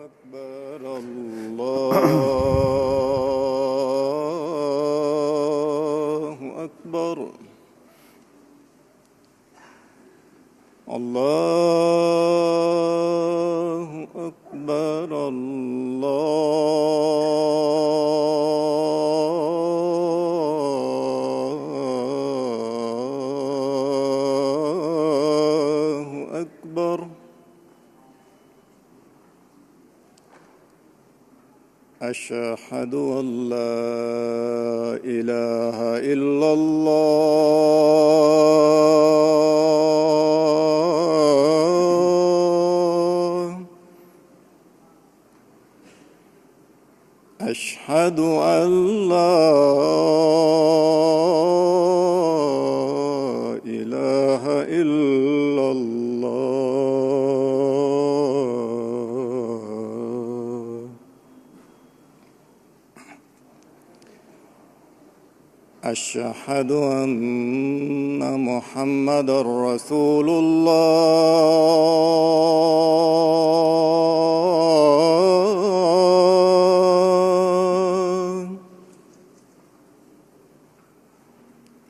أكبر الله أكبر الله أكبر الله أكبر أشهد أن لا إله إلا الله أشهد أن لا إله إلا الله أشهد أن محمدًا رسول الله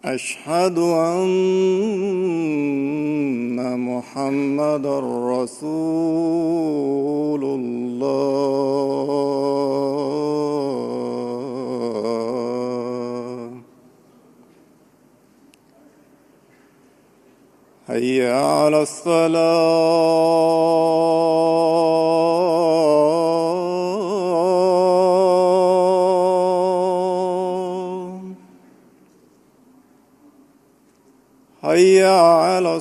أشهد أن محمدًا رسول الله حي على الصلاة حي على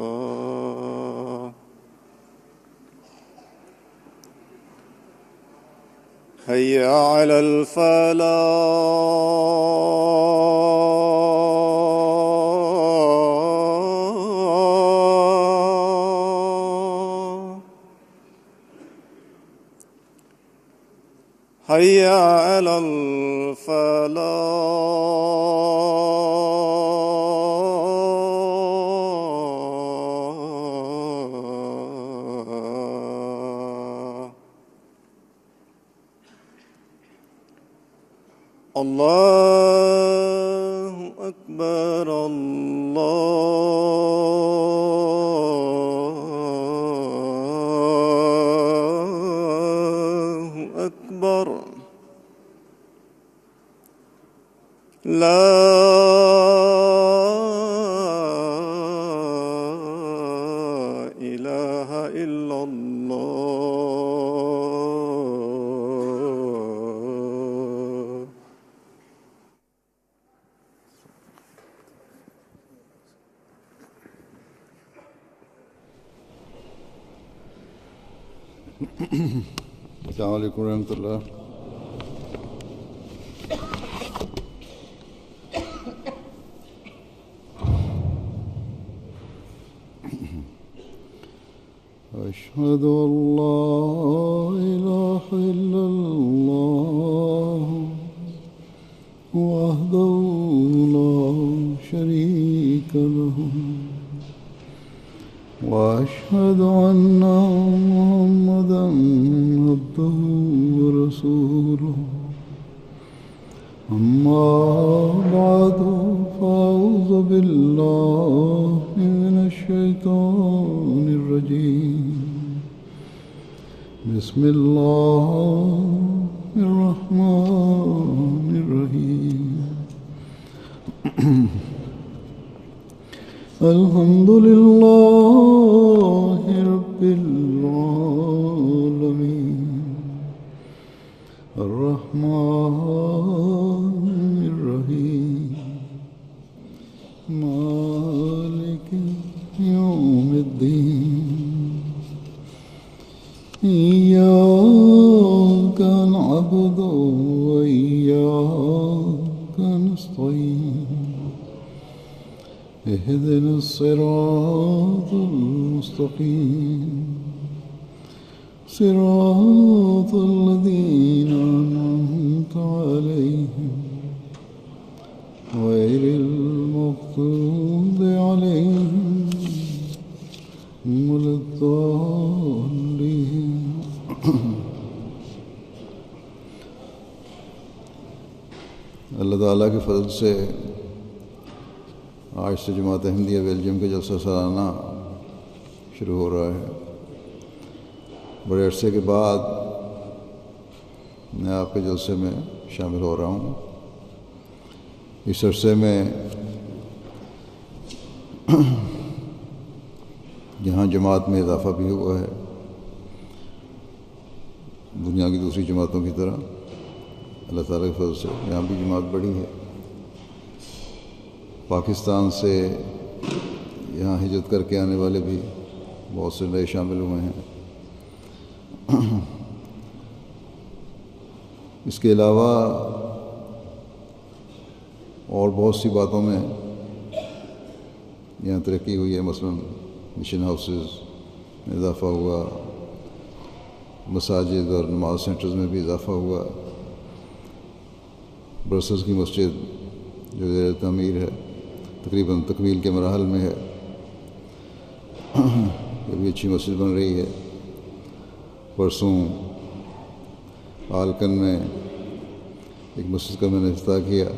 الصلاة حي على الفلاح حي على الفلاح الله أكبر الله أكبر لا إله إلا الله السلام عليكم ورحمة الله. أشهد أن لا إله إلا الله وحده لا شريك له وأشهد أن محمدًا عبده ورسوله أما بعد فأعوذ بالله من الشيطان الرجيم بسم الله الرحمن الرحيم الحمد لله رب العالمين الرحمن الرحيم مالك يوم الدين إياك نعبد وإياك نستعين اهدنا الصراط المستقيم صراط الذين أنعمت عليهم غير المغضوب عليهم ولا الضالين. اللہ تعالیٰ کے فضل سے آج سے جماعت احمدیہ بیلجیم کا جلسہ سالانہ شروع ہو رہا ہے. بڑے عرصے کے بعد میں آپ کے جلسے میں شامل ہو رہا ہوں. اس عرصے میں یہاں جماعت میں اضافہ بھی ہوا ہے. دنیا کی دوسری جماعتوں کی طرح اللہ تعالیٰ کے فضل سے یہاں بھی جماعت بڑھی ہے. پاکستان سے یہاں ہجرت کر کے آنے والے بھی بہت سے نئے شامل ہوئے ہیں. اس کے علاوہ اور بہت سی باتوں میں یہاں ترقی ہوئی ہے. مثلاً مشن ہاؤسز میں اضافہ ہوا، مساجد اور نماز سینٹرز میں بھی اضافہ ہوا. برسلز کی مسجد جو زیر تعمیر ہے تقریباً تکمیل کے مراحل میں ہے، یہ بھی اچھی مسجد بن رہی ہے. پرسوں آلکن میں ایک مسجد کا میں نے افتتاح کیا.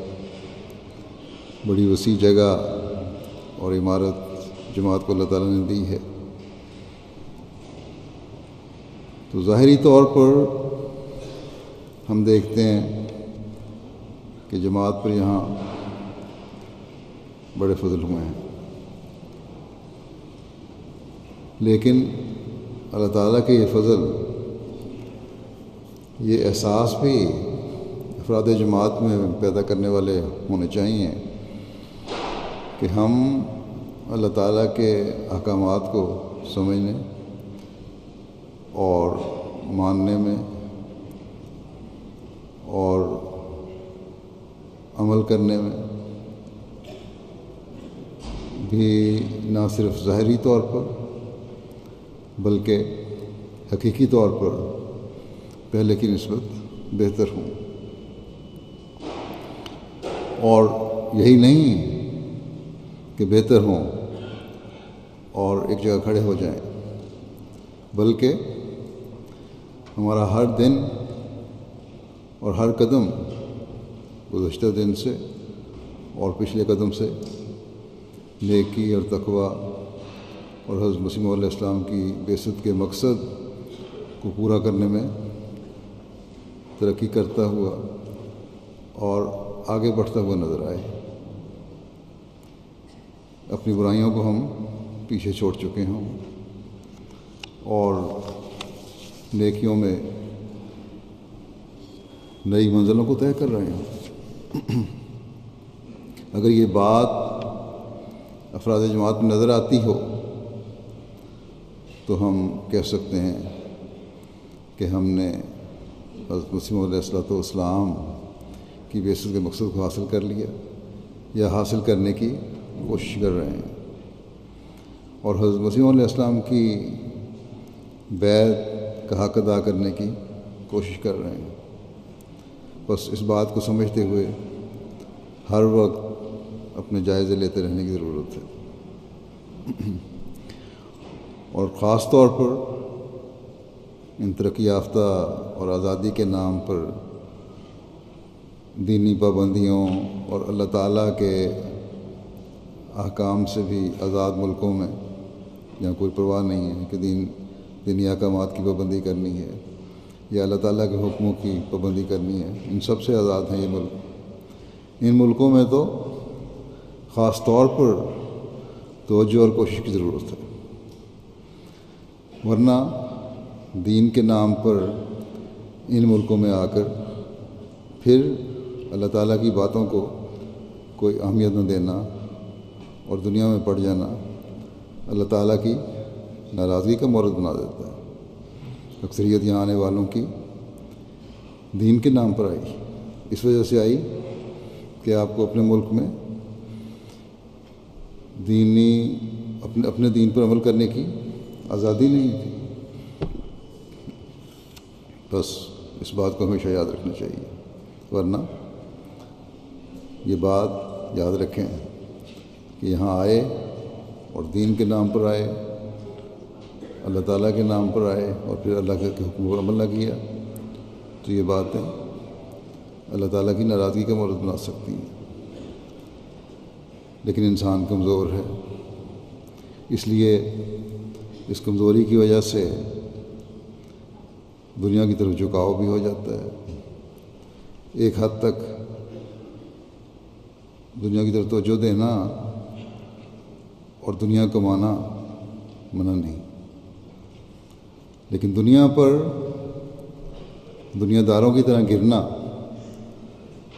بڑی وسیع جگہ اور عمارت جماعت کو اللہ تعالیٰ نے دی ہے. تو ظاہری طور پر ہم دیکھتے ہیں کہ جماعت پر یہاں بڑے فضل ہوئے ہیں، لیکن اللہ تعالیٰ کے یہ فضل، یہ احساس بھی افراد جماعت میں پیدا کرنے والے ہونے چاہیے کہ ہم اللہ تعالیٰ کے احکامات کو سمجھنے اور ماننے میں اور عمل کرنے میں بھی نہ صرف ظاہری طور پر بلکہ حقیقی طور پر پہلے کی نسبت بہتر ہوں. اور یہی نہیں کہ بہتر ہوں اور ایک جگہ کھڑے ہو جائیں، بلکہ ہمارا ہر دن اور ہر قدم گزشتہ دن سے اور پچھلے قدم سے نیکی اور تقویٰ اور حضرت مسیح علیہ السلام کی بعثت کے مقصد کو پورا کرنے میں ترقی کرتا ہوا اور آگے بڑھتا ہوا نظر آئے. اپنی برائیوں کو ہم پیچھے چھوڑ چکے ہوں اور نیکیوں میں نئی منزلوں کو طے کر رہے ہیں. اگر یہ بات افراد جماعت میں نظر آتی ہو تو ہم کہہ سکتے ہیں کہ ہم نے حضرت مسیح علیہ السلام کی بعثت کے مقصد کو حاصل کر لیا یا حاصل کرنے کی کوشش کر رہے ہیں، اور حضرت مسیح علیہ السلام کی بیعت کا حق ادا کرنے کی کوشش کر رہے ہیں. بس اس بات کو سمجھتے ہوئے ہر وقت اپنے جائزے لیتے رہنے کی ضرورت ہے. اور خاص طور پر ان ترقی یافتہ اور آزادی کے نام پر دینی پابندیوں اور اللہ تعالیٰ کے احکام سے بھی آزاد ملکوں میں جہاں کوئی پرواہ نہیں ہے کہ دینی احکامات کی پابندی کرنی ہے یا اللہ تعالیٰ کے حکموں کی پابندی کرنی ہے، ان سب سے آزاد ہیں یہ ملک. ان ملکوں میں تو خاص طور پر توجہ اور کوشش کی ضرورت ہے، ورنہ دین کے نام پر ان ملکوں میں آ کر پھر اللہ تعالیٰ کی باتوں کو کوئی اہمیت نہ دینا اور دنیا میں پڑ جانا اللہ تعالیٰ کی ناراضگی کا مورد بنا دیتا ہے. اکثریت یہاں آنے والوں کی دین کے نام پر آئی، اس وجہ سے آئی کہ آپ کو اپنے ملک میں اپنے دین پر عمل کرنے کی آزادی نہیں تھی. بس اس بات کو ہمیشہ یاد رکھنا چاہیے، ورنہ یہ بات یاد رکھیں کہ یہاں آئے اور دین کے نام پر آئے، اللہ تعالیٰ کے نام پر آئے اور پھر اللہ کے حکم پر عمل نہ کیا، تو یہ باتیں اللہ تعالیٰ کی ناراضگی کا مورد بنا سکتی ہیں۔ لیکن انسان کمزور ہے، اس لیے اس کمزوری کی وجہ سے دنیا کی طرف جھکاؤ بھی ہو جاتا ہے۔ ایک حد تک دنیا کی طرف توجہ دینا اور دنیا کمانا منع نہیں، لیکن دنیا پر دنیا داروں کی طرح گرنا،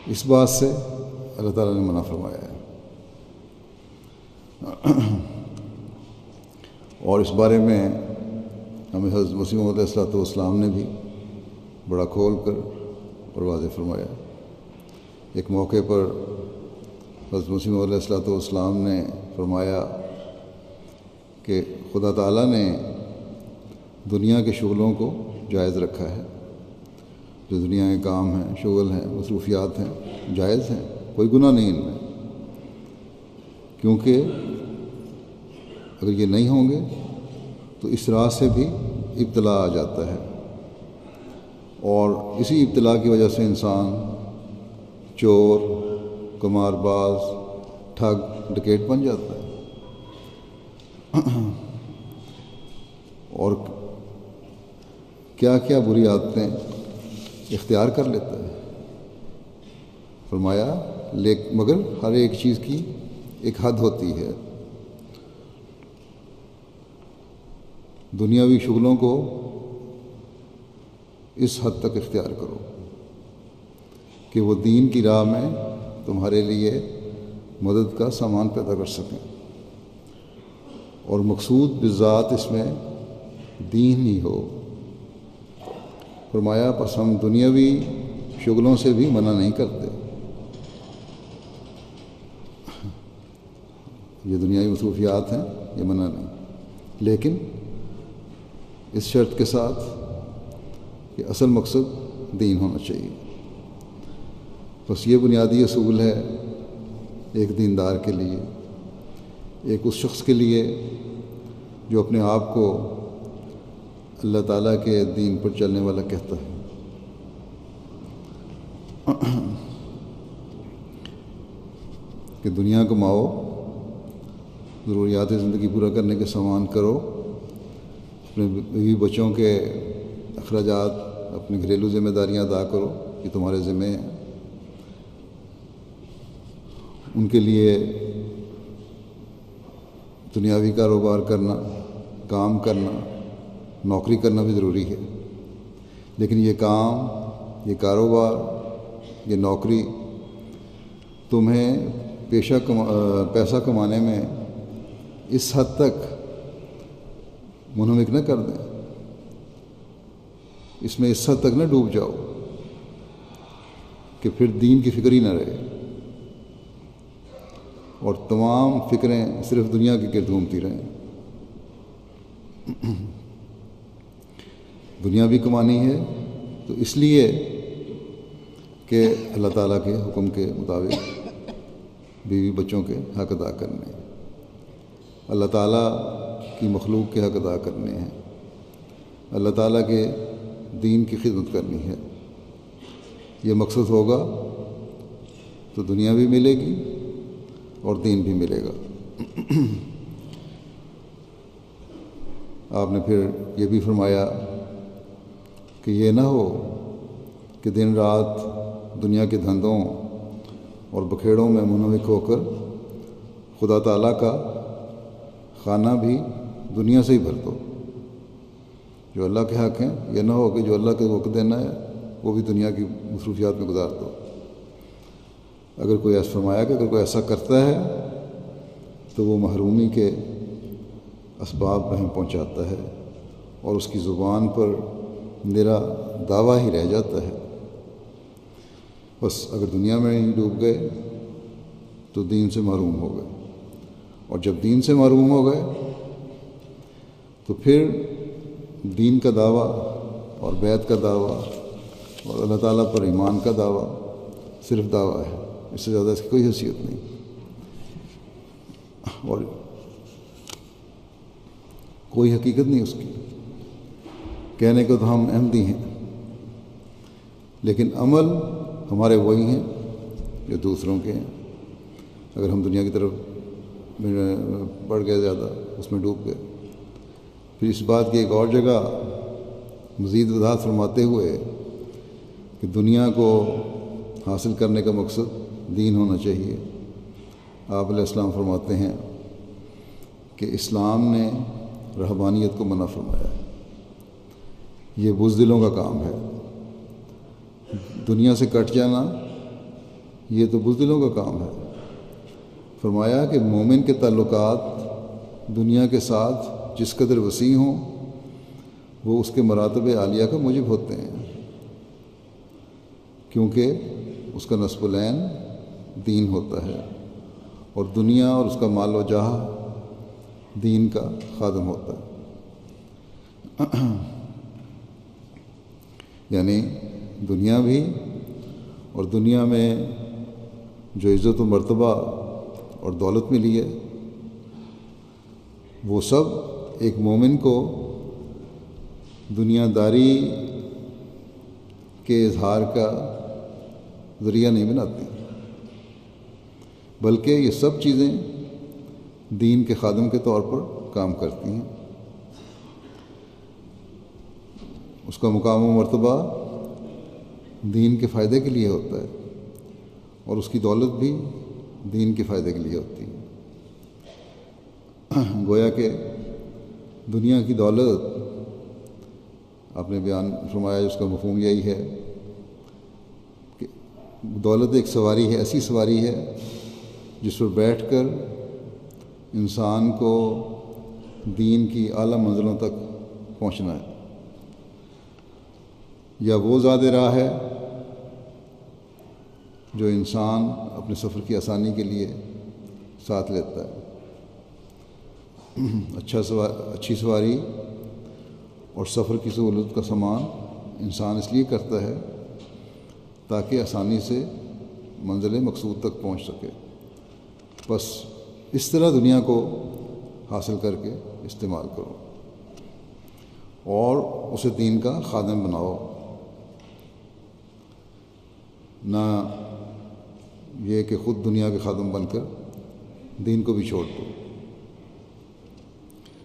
اس بات سے اللہ تعالیٰ نے منع فرمایا ہے۔ اور اس بارے میں ہمیں حضرت مسیح موعود علیہ السلام نے بھی بڑا کھول کر اور واضح فرمایا۔ ایک موقع پر حضرت مسیح موعود علیہ السلام نے فرمایا کہ خدا تعالیٰ نے دنیا کے شغلوں کو جائز رکھا ہے، جو دنیا کے کام ہیں، شغل ہیں، مصروفیات ہیں، جائز ہیں، کوئی گناہ نہیں ان میں، کیونکہ اگر یہ نہیں ہوں گے تو اس راہ سے بھی ابتلا آ جاتا ہے، اور اسی ابتلا کی وجہ سے انسان چور، قمار باز، ٹھگ، ڈکیٹ بن جاتا ہے اور کیا کیا بری عادتیں اختیار کر لیتا ہے۔ فرمایا مگر ہر ایک چیز کی ایک حد ہوتی ہے۔ دنیاوی شغلوں کو اس حد تک اختیار کرو کہ وہ دین کی راہ میں تمہارے لیے مدد کا سامان پیدا کر سکیں، اور مقصود بالذات اس میں دین ہی ہو۔ فرمایا پس ہم دنیاوی شغلوں سے بھی منع نہیں کرتے، یہ دنیاوی مصروفیات ہیں، یہ منع نہیں، لیکن اس شرط کے ساتھ کہ اصل مقصد دین ہونا چاہیے۔ بس یہ بنیادی اصول ہے ایک دیندار کے لیے، ایک اس شخص کے لیے جو اپنے آپ کو اللہ تعالیٰ کے دین پر چلنے والا کہتا ہے۔ کہ دنیا کماؤ، ضروریات زندگی پورا کرنے کے سامان کرو، اپنے بیوی بچوں کے اخراجات، اپنی گھریلو ذمہ داریاں ادا کرو، یہ تمہارے ذمہ ہیں۔ ان کے لیے دنیاوی کاروبار کرنا، کام کرنا، نوکری کرنا بھی ضروری ہے، لیکن یہ کام، یہ کاروبار، یہ نوکری تمہیں پیسہ کمانے میں اس حد تک منہمک نہ کر دیں، اس میں اس حد تک نہ ڈوب جاؤ کہ پھر دین کی فکر ہی نہ رہے اور تمام فکریں صرف دنیا کے گرد گھومتی رہیں۔ دنیا بھی کمانی ہے تو اس لیے کہ اللہ تعالیٰ کے حکم کے مطابق بیوی بچوں کے حق ادا کرنے، اللہ تعالیٰ کی مخلوق کے حق ادا کرنے ہیں، اللہ تعالیٰ کے دین کی خدمت کرنی ہے۔ یہ مقصد ہوگا تو دنیا بھی ملے گی اور دین بھی ملے گا۔ آپ نے پھر یہ بھی فرمایا کہ یہ نہ ہو کہ دن رات دنیا کے دھندوں اور بکھیڑوں میں منہمک ہو کر خدا تعالیٰ کا خانہ بھی دنیا سے ہی بھر دو۔ جو اللہ کے حق ہیں، یہ نہ ہو کہ جو اللہ کے وقت دینا ہے وہ بھی دنیا کی مصروفیات میں گزار دو۔ اگر کوئی ایسا فرمایا کہ اگر کوئی ایسا کرتا ہے تو وہ محرومی کے اسباب بہم پہنچاتا ہے اور اس کی زبان پر نرا دعویٰ ہی رہ جاتا ہے۔ بس اگر دنیا میں ہی ڈوب گئے تو دین سے محروم ہو گئے، اور جب دین سے محروم ہو گئے تو پھر دین کا دعویٰ اور بیعت کا دعویٰ اور اللہ تعالیٰ پر ایمان کا دعویٰ صرف دعویٰ ہے، اس سے زیادہ اس کی کوئی حیثیت نہیں۔ اور کوئی حقیقت نہیں اس کی. کہنے کو تو ہم احمدی ہیں، لیکن عمل ہمارے وہی ہیں جو دوسروں کے ہیں. اگر ہم دنیا کی طرف بڑھ گئے، زیادہ اس میں ڈوب گئے. پھر اس بات کی ایک اور جگہ مزید وضاحت فرماتے ہوئے کہ دنیا کو حاصل کرنے کا مقصد دین ہونا چاہیے. آپ علیہ السلام فرماتے ہیں کہ اسلام نے رہبانیت کو منع فرمایا ہے، یہ بزدلوں کا کام ہے. دنیا سے کٹ جانا یہ تو بزدلوں کا کام ہے. فرمایا کہ مومن کے تعلقات دنیا کے ساتھ جس قدر وسیع ہوں وہ اس کے مراتب عالیہ کا موجب ہوتے ہیں، کیونکہ اس کا نصب العین دین ہوتا ہے، اور دنیا اور اس کا مال و جاہ دین کا خادم ہوتا ہے. یعنی دنیا بھی، اور دنیا میں جو عزت و مرتبہ اور دولت ملی ہے، وہ سب ایک مومن کو دنیا داری کے اظہار کا ذریعہ نہیں بناتی، بلکہ یہ سب چیزیں دین کے خادم کے طور پر کام کرتی ہیں. اس کا مقام و مرتبہ دین کے فائدے کے لیے ہوتا ہے، اور اس کی دولت بھی دین کے فائدے کے لیے ہوتی ہے. گویا کہ دنیا کی دولت، آپ نے بیان فرمایا اس کا مفہوم یہی ہے کہ دولت ایک سواری ہے، ایسی سواری ہے جس پر بیٹھ کر انسان کو دین کی اعلیٰ منزلوں تک پہنچنا ہے. یا وہ زیادہ راہ ہے جو انسان اپنے سفر کی آسانی کے لیے ساتھ لیتا ہے. اچھی سواری اور سفر کی سہولت کا سامان انسان اس لیے کرتا ہے تاکہ آسانی سے منزل مقصود تک پہنچ سکے. بس اس طرح دنیا کو حاصل کر کے استعمال کرو اور اسے دین کا خادم بناؤ، نہ یہ کہ خود دنیا کے خادم بن کر دین کو بھی چھوڑ دو.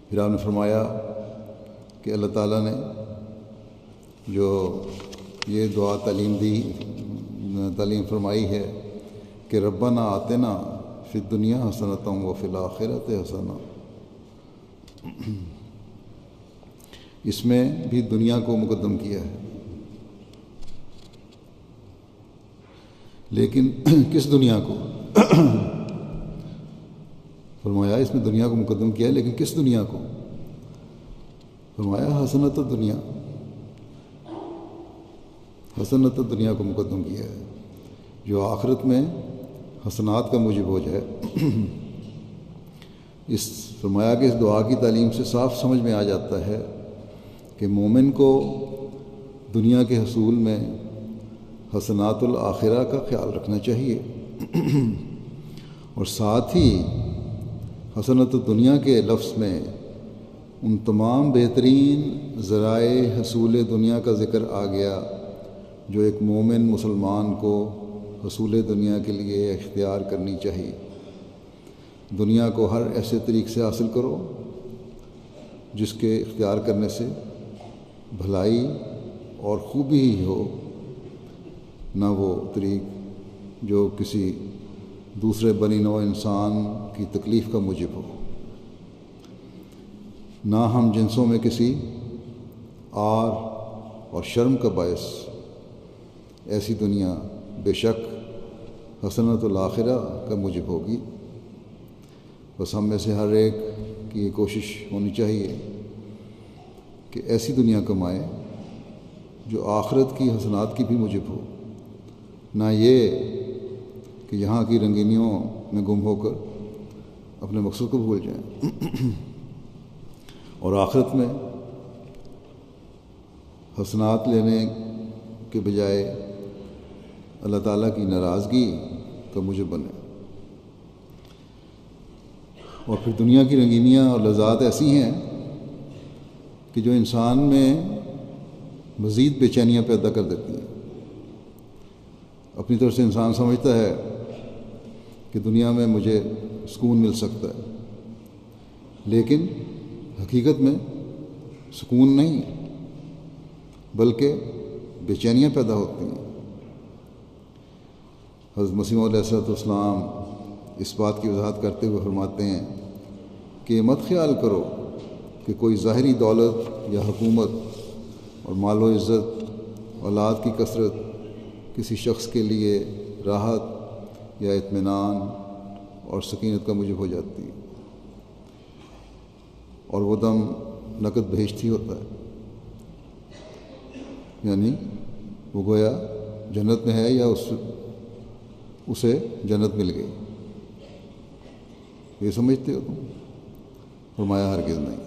پھر آپ نے فرمایا کہ اللہ تعالیٰ نے جو یہ دعا تعلیم فرمائی ہے کہ ربنا آتنا فی الدنیا حسنۃ وفی الآخرۃ حسنہ، اس میں بھی دنیا کو مقدم کیا ہے. لیکن کس دنیا کو؟ فرمایا اس میں دنیا کو مقدم کیا ہے، لیکن کس دنیا کو؟ فرمایا حسنۃ دنیا، حسنۃ دنیا کو مقدم کیا ہے جو آخرت میں حسنات کا موجب ہو جائے. اس فرمایا کہ اس دعا کی تعلیم سے صاف سمجھ میں آ جاتا ہے کہ مومن کو دنیا کے حصول میں حسنات الآخرہ کا خیال رکھنا چاہیے، اور ساتھ ہی حسنۃ الدنیا کے لفظ میں ان تمام بہترین ذرائع حصول دنیا کا ذکر آ گیا جو ایک مومن مسلمان کو حصول دنیا کے لیے اختیار کرنی چاہیے. دنیا کو ہر ایسے طریق سے حاصل کرو جس کے اختیار کرنے سے بھلائی اور خوبی ہی ہو، نہ وہ طریق جو کسی دوسرے بنی نوع انسان کی تکلیف کا موجب ہو. نہ ہم جنسوں میں کسی عار اور شرم کا باعث. ایسی دنیا بے شک حسنۃ الآخرہ کا موجب ہوگی. بس ہم میں سے ہر ایک کی یہ کوشش ہونی چاہیے کہ ایسی دنیا کمائے جو آخرت کی حسنات کی بھی موجب ہو، نہ یہ کہ یہاں کی رنگینیوں میں گم ہو کر اپنے مقصد کو بھول جائیں اور آخرت میں حسنات لینے کے بجائے اللہ تعالیٰ کی ناراضگی کا موجب بنے. اور پھر دنیا کی رنگینیاں اور لذات ایسی ہیں کہ جو انسان میں مزید بے چینیاں پیدا کر دیتی ہیں۔ اپنی طرف سے انسان سمجھتا ہے کہ دنیا میں مجھے سکون مل سکتا ہے، لیکن حقیقت میں سکون نہیں بلکہ بے چینیاں پیدا ہوتی ہیں۔ حضرت مسیح موعود علیہ السلام اس بات کی وضاحت کرتے ہوئے فرماتے ہیں کہ مت خیال کرو کہ کوئی ظاہری دولت یا حکومت اور مال و عزت، اولاد کی کثرت کسی شخص کے لیے راحت یا اطمینان اور سکینت کا موجب ہو جاتی ہے، اور وہ دم نقد بہشتی ہوتا ہے، یعنی وہ گویا جنت میں ہے یا اسے جنت مل گئی۔ یہ سمجھتے ہو تم؟ فرمایا ہرگز نہیں۔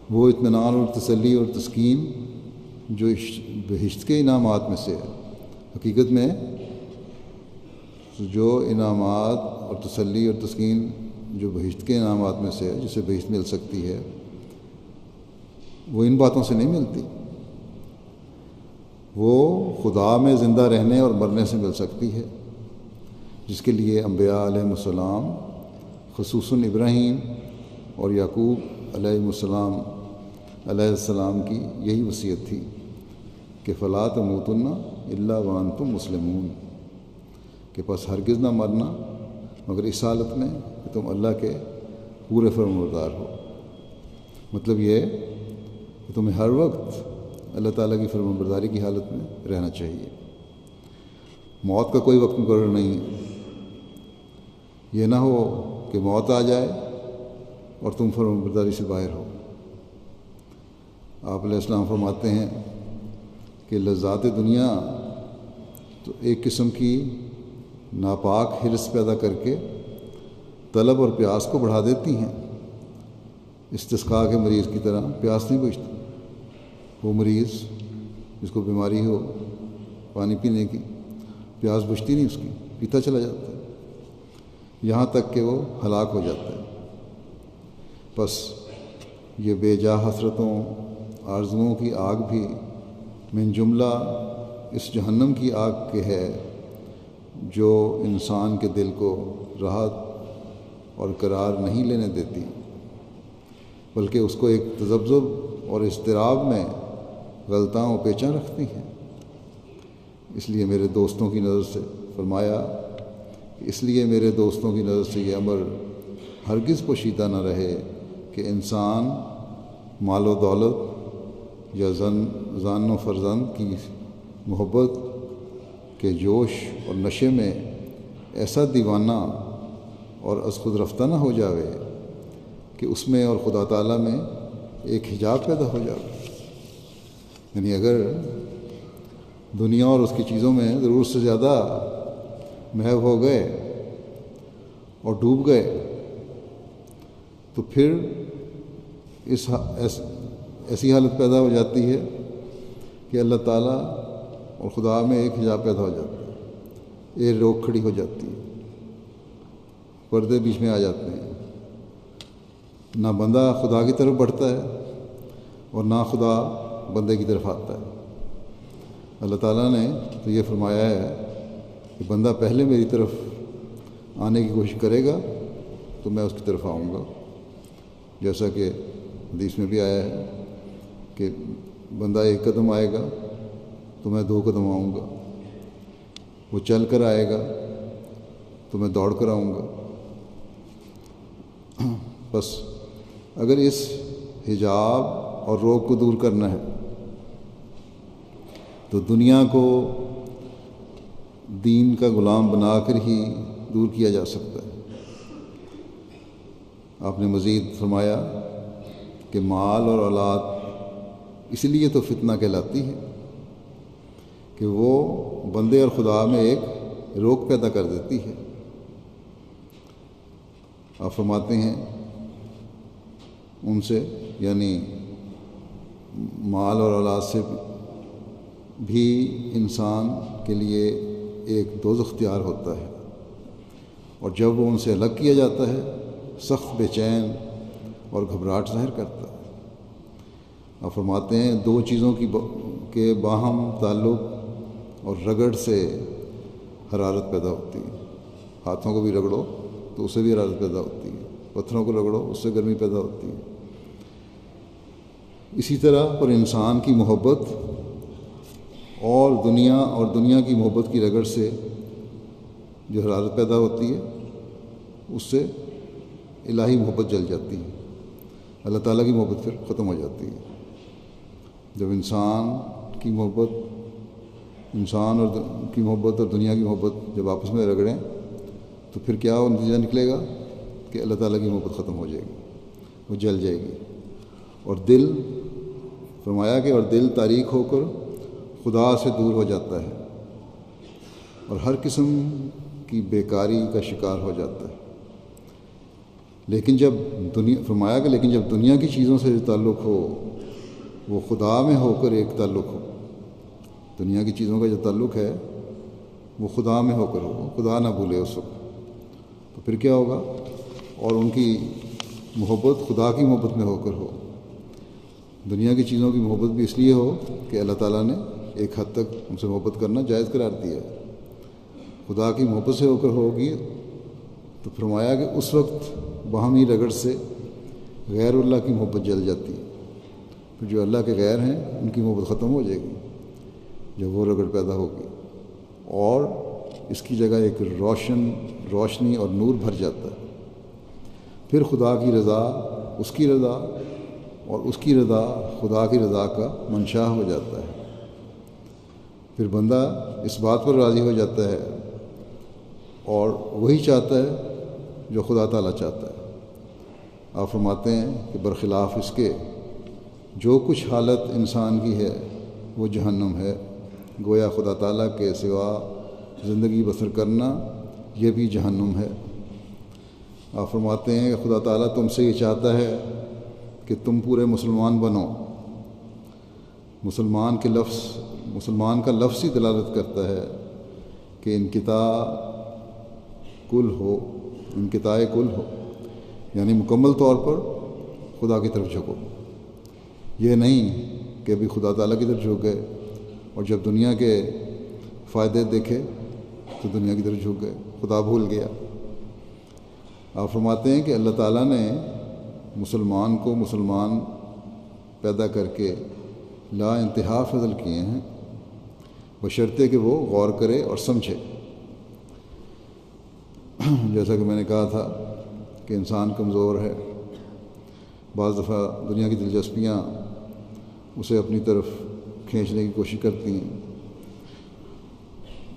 وہ اطمینان اور تسلی اور تسکین جو بہشت کے انعامات میں سے ہے، حقیقت میں جو انعامات اور تسلی اور تسکین جو بہشت کے انعامات میں سے ہے، جسے بہشت مل سکتی ہے، وہ ان باتوں سے نہیں ملتی۔ وہ خدا میں زندہ رہنے اور مرنے سے مل سکتی ہے، جس کے لیے انبیاء علیہ السلام، خصوصاً ابراہیم اور یعقوب علیہ السلام کی یہی وصیت تھی کہ فلا تموتن الا وانتم مسلمون، کہ پس ہرگز نہ مرنا مگر اس حالت میں کہ تم اللہ کے پورے فرمانبردار ہو۔ مطلب یہ کہ تمہیں ہر وقت اللہ تعالیٰ کی فرمانبرداری کی حالت میں رہنا چاہیے۔ موت کا کوئی وقت مقرر نہیں ہے۔ یہ نہ ہو کہ موت آ جائے اور تم فرمانبرداری سے باہر ہو۔ آپ علیہ السلام فرماتے ہیں کہ لذات دنیا تو ایک قسم کی ناپاک حرص پیدا کر کے طلب اور پیاس کو بڑھا دیتی ہیں۔ استسقاء کے مریض کی طرح پیاس نہیں بجھتی۔ وہ مریض جس کو بیماری ہو پانی پینے کی، پیاس بجھتی نہیں اس کی، پیتا چلا جاتا ہے یہاں تک کہ وہ ہلاک ہو جاتا ہے۔ بس یہ بے جا حسرتوں آرزوؤں کی آگ بھی من جملہ اس جہنم کی آگ کے ہے جو انسان کے دل کو راحت اور قرار نہیں لینے دیتی، بلکہ اس کو ایک تذبذب اور اضطراب میں غلطاں و پیچاں رکھتی ہیں۔ اس لیے میرے دوستوں کی نظر سے فرمایا کہ اس لیے میرے دوستوں کی نظر سے یہ امر ہرگز پوشیدہ نہ رہے کہ انسان مال و دولت یا زن و فرزند کی محبت کے جوش اور نشے میں ایسا دیوانہ اور از خود رفتہ نہ ہو جاوے کہ اس میں اور خدا تعالیٰ میں ایک حجاب پیدا ہو جائے۔ یعنی اگر دنیا اور اس کی چیزوں میں ضرورت سے زیادہ محو ہو گئے اور ڈوب گئے تو پھر ایسی حالت پیدا ہو جاتی ہے کہ اللہ تعالیٰ اور خدا میں ایک حجاب پیدا ہو جاتا ہے، ایک روک کھڑی ہو جاتی ہے، پردے بیچ میں آ جاتے ہیں۔ نہ بندہ خدا کی طرف بڑھتا ہے اور نہ خدا بندے کی طرف آتا ہے۔ اللہ تعالیٰ نے تو یہ فرمایا ہے کہ بندہ پہلے میری طرف آنے کی کوشش کرے گا تو میں اس کی طرف آؤں گا، جیسا کہ حدیث میں بھی آیا ہے کہ بندہ ایک قدم آئے گا تو میں 2 قدم آؤں گا، وہ چل کر آئے گا تو میں دوڑ کر آؤں گا۔ بس اگر اس حجاب اور روک کو دور کرنا ہے تو دنیا کو دین کا غلام بنا کر ہی دور کیا جا سکتا ہے۔ آپ نے مزید فرمایا کہ مال اور اولاد اس لیے تو فتنہ کہلاتی ہے کہ وہ بندے اور خدا میں ایک روک پیدا کر دیتی ہے۔ آپ فرماتے ہیں ان سے، یعنی مال اور اولاد سے بھی انسان کے لیے ایک دوزخ اختیار ہوتا ہے، اور جب وہ ان سے الگ کیا جاتا ہے سخت بے چین اور گھبراہٹ ظاہر کرتا ہے۔ آپ فرماتے ہیں دو چیزوں کے باہم تعلق اور رگڑ سے حرارت پیدا ہوتی ہے۔ ہاتھوں کو بھی رگڑو تو اس سے بھی حرارت پیدا ہوتی ہے، پتھروں کو رگڑو اس سے گرمی پیدا ہوتی ہے۔ اسی طرح پر انسان کی محبت اور دنیا کی محبت کی رگڑ سے جو حرارت پیدا ہوتی ہے اس سے الہی محبت جل جاتی ہے، اللہ تعالیٰ کی محبت پھر ختم ہو جاتی ہے۔ جب انسان کی محبت اور دنیا کی محبت جب آپس میں رگڑیں تو پھر کیا نتیجہ نکلے گا کہ اللہ تعالیٰ کی محبت ختم ہو جائے گی، وہ جل جائے گی، اور فرمایا کہ دل تاریک ہو کر خدا سے دور ہو جاتا ہے اور ہر قسم کی بیکاری کا شکار ہو جاتا ہے۔ لیکن جب دنیا کی چیزوں سے جو تعلق ہو وہ خدا میں ہو کر ایک تعلق ہو، دنیا کی چیزوں کا جو تعلق ہے وہ خدا میں ہو کر ہو، خدا نہ بھولے اس وقت، تو پھر کیا ہوگا؟ اور ان کی محبت خدا کی محبت میں ہو کر ہو۔ دنیا کی چیزوں کی محبت بھی اس لیے ہو کہ اللہ تعالیٰ نے ایک حد تک ہم سے محبت کرنا جائز قرار دیا ہے۔ خدا کی محبت سے ہو کر ہوگی تو فرمایا کہ اس وقت باہمی رگڑ سے غیر اللہ کی محبت جل جاتی ہے، پھر جو اللہ کے غیر ہیں ان کی محبت ختم ہو جائے گی جب وہ رگڑ پیدا ہوگی، اور اس کی جگہ ایک روشنی اور نور بھر جاتا ہے۔ پھر خدا کی رضا اس کی رضا اور اس کی رضا خدا کی رضا کا منشا ہو جاتا ہے۔ پھر بندہ اس بات پر راضی ہو جاتا ہے اور وہی چاہتا ہے جو خدا تعالیٰ چاہتا ہے۔ آپ فرماتے ہیں کہ برخلاف اس کے جو کچھ حالت انسان کی ہے وہ جہنم ہے، گویا خدا تعالیٰ کے سوا زندگی بسر کرنا یہ بھی جہنم ہے۔ آپ فرماتے ہیں کہ خدا تعالیٰ تم سے یہ چاہتا ہے کہ تم پورے مسلمان بنو۔ مسلمان کا لفظ ہی دلالت کرتا ہے کہ انقطاع کل ہو، یعنی مکمل طور پر خدا کی طرف جھکو۔ یہ نہیں کہ ابھی خدا تعالیٰ کی طرف جھک گئے اور جب دنیا کے فائدے دیکھے تو دنیا کی طرف جھک گئے، خدا بھول گیا۔ آپ فرماتے ہیں کہ اللہ تعالیٰ نے مسلمان کو مسلمان پیدا کر کے لا انتہا فضل کیے ہیں، بشرطے کہ وہ غور کرے اور سمجھے۔ جیسا کہ میں نے کہا تھا کہ انسان کمزور ہے، بعض دفعہ دنیا کی دلچسپیاں اسے اپنی طرف کھینچنے کی کوشش کرتی ہیں،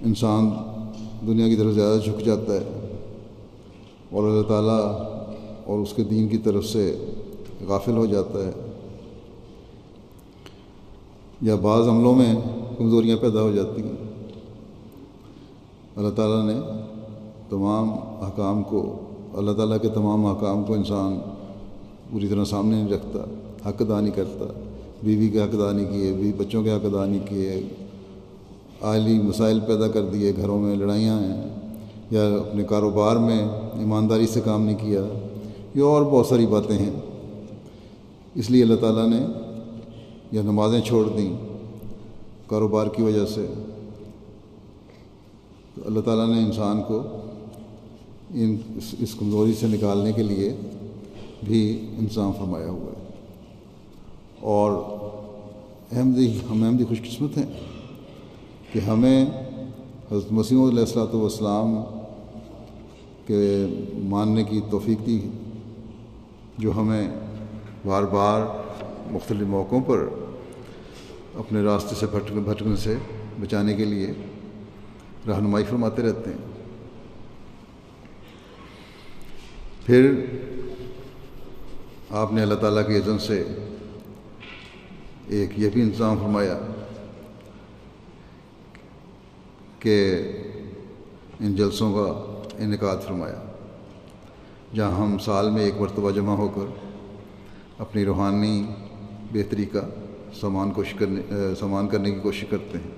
انسان دنیا کی طرف زیادہ جھک جاتا ہے اور اللہ تعالیٰ اور اس کے دین کی طرف سے غافل ہو جاتا ہے، یا بعض عملوں میں کمزوریاں پیدا ہو جاتی ہیں۔ اللہ تعالیٰ کے تمام احکام کو انسان پوری طرح سامنے نہیں رکھتا، حق ادا نہیں کرتا، بیوی کے حق ادا نہیں کیے، بچوں کے حق ادا نہیں کیے، عائلی مسائل پیدا کر دیے، گھروں میں لڑائیاں ہیں، یا اپنے کاروبار میں ایمانداری سے کام نہیں کیا، یہ اور بہت ساری باتیں ہیں۔ اس لیے اللہ تعالیٰ نے یا نمازیں چھوڑ دیں کاروبار کی وجہ سے، تو اللہ تعالیٰ نے انسان کو اس کمزوری سے نکالنے کے لیے بھی انتظام فرمایا ہوا ہے۔ اور ہم احمدی خوش قسمت ہیں کہ ہمیں حضرت مسیح علیہ الصلوۃ والسلام کے ماننے کی توفیق دی، جو ہمیں بار بار مختلف موقعوں پر اپنے راستے سے بھٹکنے سے بچانے کے لیے رہنمائی فرماتے رہتے ہیں۔ پھر آپ نے اللہ تعالیٰ کے اذن سے ایک یہ بھی انتظام فرمایا کہ ان جلسوں کا انعقاد فرمایا، جہاں ہم سال میں ایک مرتبہ جمع ہو کر اپنی روحانی بہتری کا سامان کرنے کی کوشش کرتے ہیں۔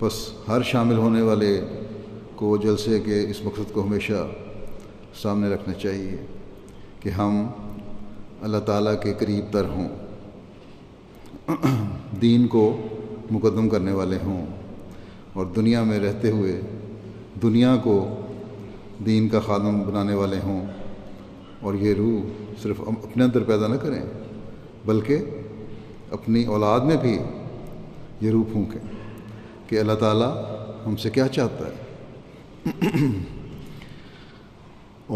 بس ہر شامل ہونے والے کو جلسے کے اس مقصد کو ہمیشہ سامنے رکھنا چاہیے کہ ہم اللہ تعالیٰ کے قریب تر ہوں، دین کو مقدم کرنے والے ہوں، اور دنیا میں رہتے ہوئے دنیا کو دین کا خادم بنانے والے ہوں، اور یہ روح صرف اپنے اندر پیدا نہ کریں بلکہ اپنی اولاد میں بھی یہ روح پھونکیں کہ اللہ تعالیٰ ہم سے کیا چاہتا ہے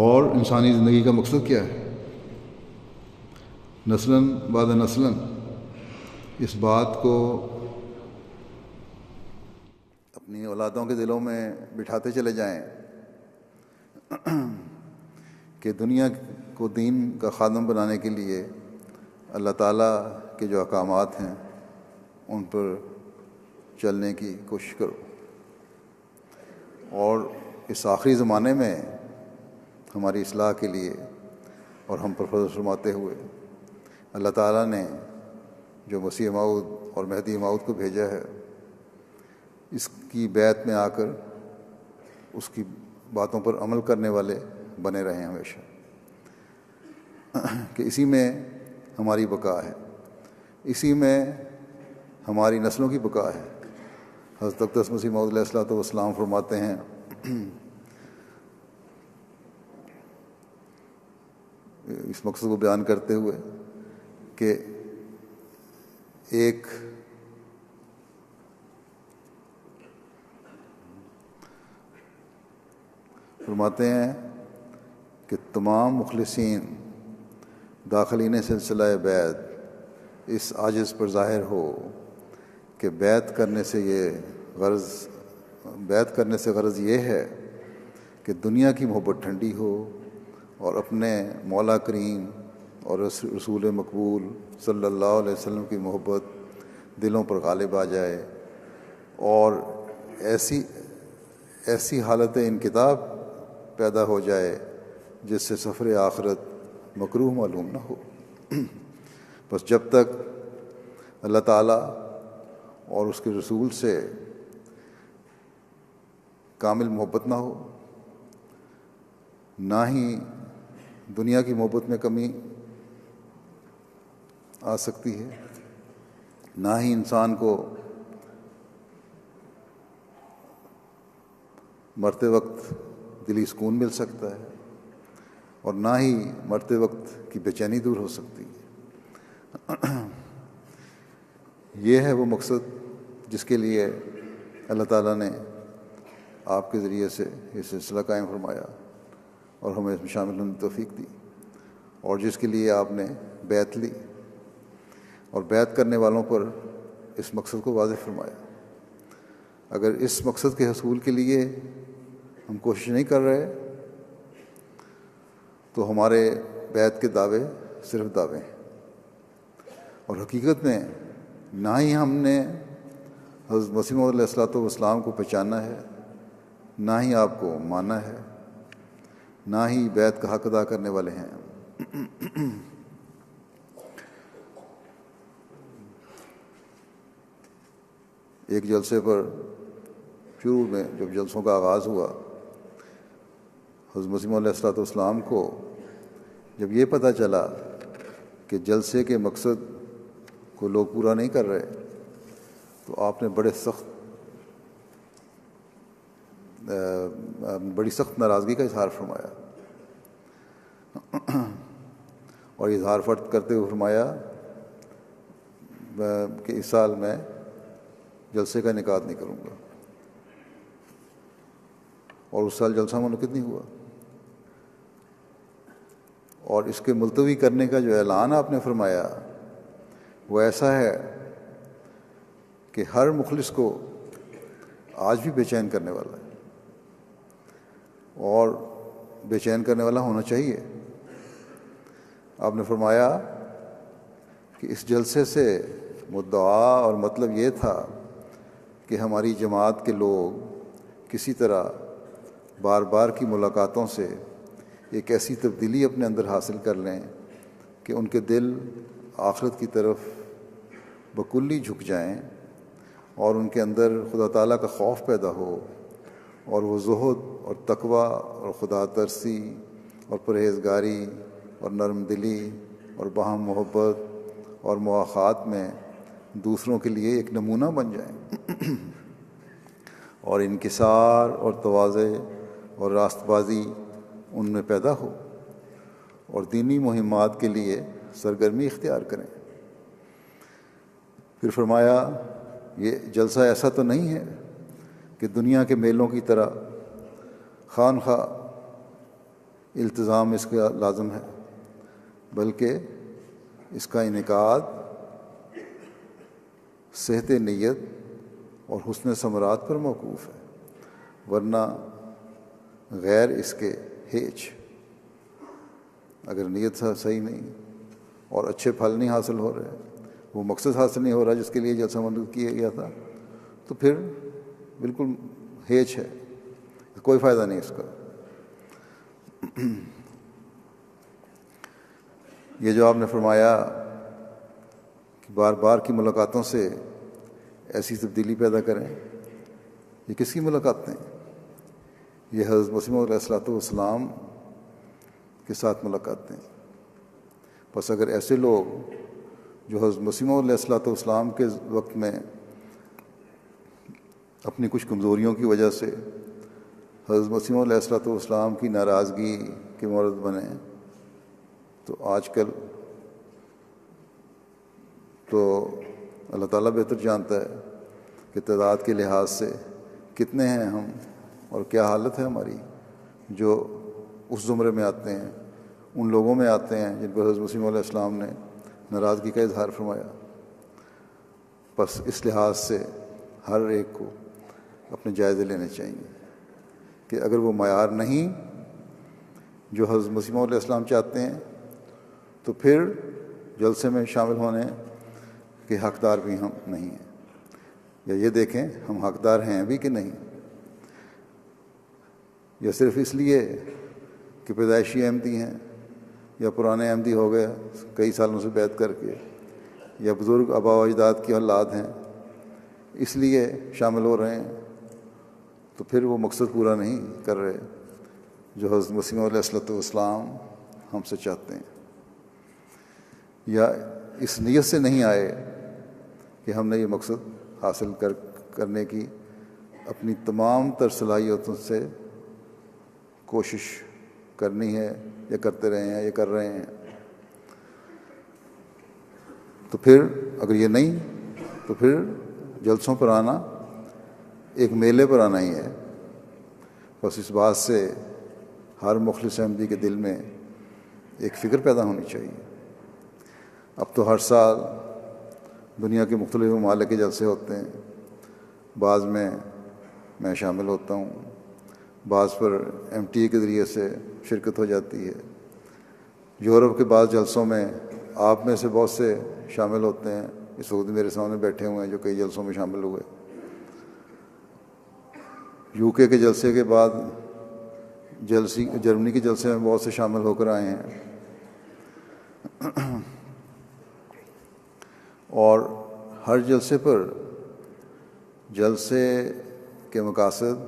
اور انسانی زندگی کا مقصد کیا ہے۔ نسلاً بعد نسلاً اس بات کو اپنی اولادوں کے دلوں میں بٹھاتے چلے جائیں کہ دنیا کو دین کا خادم بنانے کے لیے اللہ تعالیٰ کے جو احکامات ہیں ان پر چلنے کی کوشش کرو، اور اس آخری زمانے میں ہماری اصلاح کے لیے اور ہم پر فضل فرماتے ہوئے اللہ تعالیٰ نے جو مسیح موعود اور مہدی موعود کو بھیجا ہے، اس کی بیعت میں آ کر اس کی باتوں پر عمل کرنے والے بنے رہیں ہمیشہ، کہ اسی میں ہماری بقا ہے، اسی میں ہماری نسلوں کی بقا ہے۔ حضرت اقدس مسیح موعود علیہ الصلوۃ والسلام فرماتے ہیں اس مقصد کو بیان کرتے ہوئے کہ ایک فرماتے ہیں کہ تمام مخلصین داخلین سلسلہ بیعت اس عاجز پر ظاہر ہو کہ بیعت کرنے سے غرض یہ ہے کہ دنیا کی محبت ٹھنڈی ہو اور اپنے مولا کریم اور رسول مقبول صلی اللہ علیہ وسلم کی محبت دلوں پر غالب آ جائے، اور ایسی حالت انکتاب پیدا ہو جائے جس سے سفر آخرت مکروہ معلوم نہ ہو۔ بس جب تک اللہ تعالیٰ اور اس کے رسول سے کامل محبت نہ ہو، نہ ہی دنیا کی محبت میں کمی آ سکتی ہے، نہ ہی انسان کو مرتے وقت دلی سکون مل سکتا ہے، اور نہ ہی مرتے وقت کی بے چینی دور ہو سکتی ہے۔ یہ ہے وہ مقصد جس کے لیے اللہ تعالیٰ نے آپ کے ذریعے سے یہ سلسلہ قائم فرمایا اور ہمیں اس میں شامل ہونے کی توفیق دی، اور جس کے لیے آپ نے بیعت لی اور بیعت کرنے والوں پر اس مقصد کو واضح فرمایا۔ اگر اس مقصد کے حصول کے لیے ہم کوشش نہیں کر رہے تو ہمارے بیعت کے دعوے صرف دعوے ہیں، اور حقیقت میں نہ ہی ہم نے حضرت مسیح موعود علیہ الصلوۃ والسلام کو پہچانا ہے، نہ ہی آپ کو مانا ہے، نہ ہی بیعت کا حق ادا کرنے والے ہیں۔ ایک جلسے پر شروع میں جب جلسوں کا آغاز ہوا، حضرت مسیح موعود علیہ الصلوۃ والسلام کو جب یہ پتہ چلا کہ جلسے کے مقصد کو لوگ پورا نہیں کر رہے، تو آپ نے بڑی سخت ناراضگی کا اظہار فرمایا، اور اظہار فرد کرتے ہوئے فرمایا کہ اس سال میں جلسے کا انعقاد نہیں کروں گا، اور اس سال جلسہ منعقد نہیں ہوا۔ اور اس کے ملتوی کرنے کا جو اعلان آپ نے فرمایا وہ ایسا ہے کہ ہر مخلص کو آج بھی بے چین کرنے والا ہے، اور بے چین کرنے والا ہونا چاہیے۔ آپ نے فرمایا کہ اس جلسے سے مدعا اور مطلب یہ تھا کہ ہماری جماعت کے لوگ کسی طرح بار بار کی ملاقاتوں سے ایک ایسی تبدیلی اپنے اندر حاصل کر لیں کہ ان کے دل آخرت کی طرف بکلی جھک جائیں، اور ان کے اندر خدا تعالیٰ کا خوف پیدا ہو، اور وہ زہد اور تقوی اور خدا ترسی اور پرہیزگاری اور نرم دلی اور باہم محبت اور مواخات میں دوسروں کے لیے ایک نمونہ بن جائیں، اور انکسار اور تواضع اور راست بازی ان میں پیدا ہو، اور دینی مہمات کے لیے سرگرمی اختیار کریں۔ پھر فرمایا یہ جلسہ ایسا تو نہیں ہے کہ دنیا کے میلوں کی طرح خواہ مخواہ التزام اس کا لازم ہے، بلکہ اس کا انعقاد صحت نیت اور حسن ثمرات پر موقوف ہے، ورنہ غیر اس کے ہیچ۔ اگر نیت صحیح نہیں اور اچھے پھل نہیں حاصل ہو رہے، وہ مقصد حاصل نہیں ہو رہا جس کے لیے جلسہ منعقد کیا گیا تھا، تو پھر بالکل ہیچ ہے، کوئی فائدہ نہیں اس کا۔ یہ جو آپ نے فرمایا کہ بار بار کی ملاقاتوں سے ایسی تبدیلی پیدا کریں، یہ کس کی ملاقاتیں؟ یہ حضرت مسیح علیہ الصلوۃ والسلام کے ساتھ ملاقاتیں۔ بس اگر ایسے لوگ جو حضرت مسیح علیہ الصلوۃ والسلام کے وقت میں اپنی کچھ کمزوریوں کی وجہ سے حضرت مسیح علیہ الصلوۃ والسلام کی ناراضگی کے مورد بنے، تو آج کل تو اللہ تعالیٰ بہتر جانتا ہے کہ تعداد کے لحاظ سے کتنے ہیں ہم اور کیا حالت ہے ہماری، جو اس زمرے میں آتے ہیں، ان لوگوں میں آتے ہیں جن پر حضرت مسیح علیہ السلام نے ناراضگی کا اظہار فرمایا۔ بس اس لحاظ سے ہر ایک کو اپنے جائزے لینے چاہیے کہ اگر وہ معیار نہیں جو حضرت مسیح علیہ السلام چاہتے ہیں، تو پھر جلسے میں شامل ہونے کے حقدار بھی ہم نہیں ہیں، یا یہ دیکھیں ہم حقدار ہیں بھی کہ نہیں، یا صرف اس لیے کہ پیدائشی احمدی ہیں یا پرانے احمدی ہو گئے کئی سالوں سے بیعت کر کے، یا بزرگ آبا و اجداد کی اولاد ہیں اس لیے شامل ہو رہے ہیں، تو پھر وہ مقصد پورا نہیں کر رہے جو حضرت مسیح علیہ الصلوۃ والسلام ہم سے چاہتے ہیں، یا اس نیت سے نہیں آئے کہ ہم نے یہ مقصد حاصل کرنے کی اپنی تمام تر صلاحیتوں سے کوشش کرنی ہے، یا کرتے رہے ہیں، یا کر رہے ہیں۔ تو پھر اگر یہ نہیں، تو پھر جلسوں پر آنا ایک میلے پر آنا ہی ہے۔ بس اس بات سے ہر مخلص احمدی کے دل میں ایک فکر پیدا ہونی چاہیے۔ اب تو ہر سال دنیا کے مختلف ممالک کے جلسے ہوتے ہیں، بعض میں شامل ہوتا ہوں، بعض پر MTA کے ذریعے سے شرکت ہو جاتی ہے۔ یورپ کے بعض جلسوں میں آپ میں سے بہت سے شامل ہوتے ہیں، اس وقت میرے سامنے بیٹھے ہوئے ہیں جو کئی جلسوں میں شامل ہوئے۔ UK کے جلسے کے بعد جرمنی کے جلسے میں بہت سے شامل ہو کر آئے ہیں، اور ہر جلسے پر جلسے کے مقاصد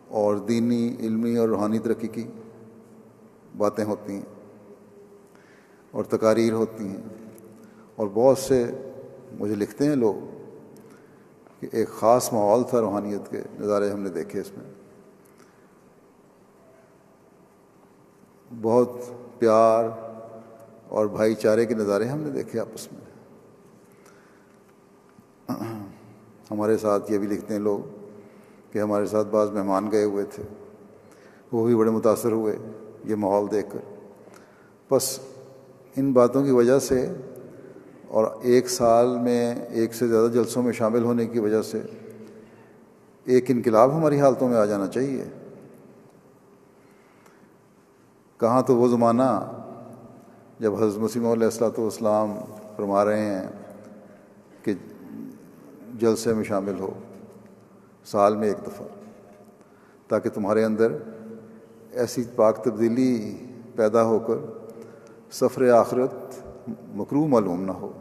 اور دینی، علمی اور روحانی ترقی کی باتیں ہوتی ہیں اور تقاریر ہوتی ہیں، اور بہت سے مجھے لکھتے ہیں لوگ کہ ایک خاص ماحول تھا، روحانیت کے نظارے ہم نے دیکھے، اس میں بہت پیار اور بھائی چارے کے نظارے ہم نے دیکھے آپس میں۔ ہمارے ساتھ یہ بھی لکھتے ہیں لوگ کہ ہمارے ساتھ بعض مہمان گئے ہوئے تھے، وہ بھی بڑے متاثر ہوئے یہ ماحول دیکھ کر۔ بس ان باتوں کی وجہ سے اور ایک سال میں ایک سے زیادہ جلسوں میں شامل ہونے کی وجہ سے ایک انقلاب ہماری حالتوں میں آ جانا چاہیے۔ کہاں تو وہ زمانہ جب حضرت مسیح علیہ الصلوۃ والسلام فرما رہے ہیں کہ جلسے میں شامل ہو سال میں ایک دفعہ، تاکہ تمہارے اندر ایسی پاک تبدیلی پیدا ہو کر سفر آخرت مکروہ معلوم نہ ہو،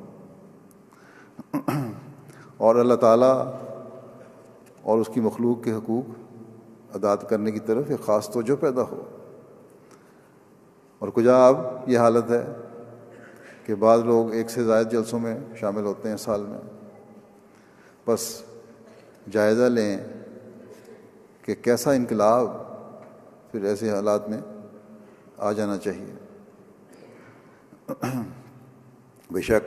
اور اللہ تعالیٰ اور اس کی مخلوق کے حقوق ادا کرنے کی طرف ایک خاص توجہ پیدا ہو. اور کجا اب یہ حالت ہے کہ بعض لوگ ایک سے زائد جلسوں میں شامل ہوتے ہیں سال میں. بس جائزہ لیں کہ کیسا انقلاب پھر ایسے حالات میں آ جانا چاہیے. بے شک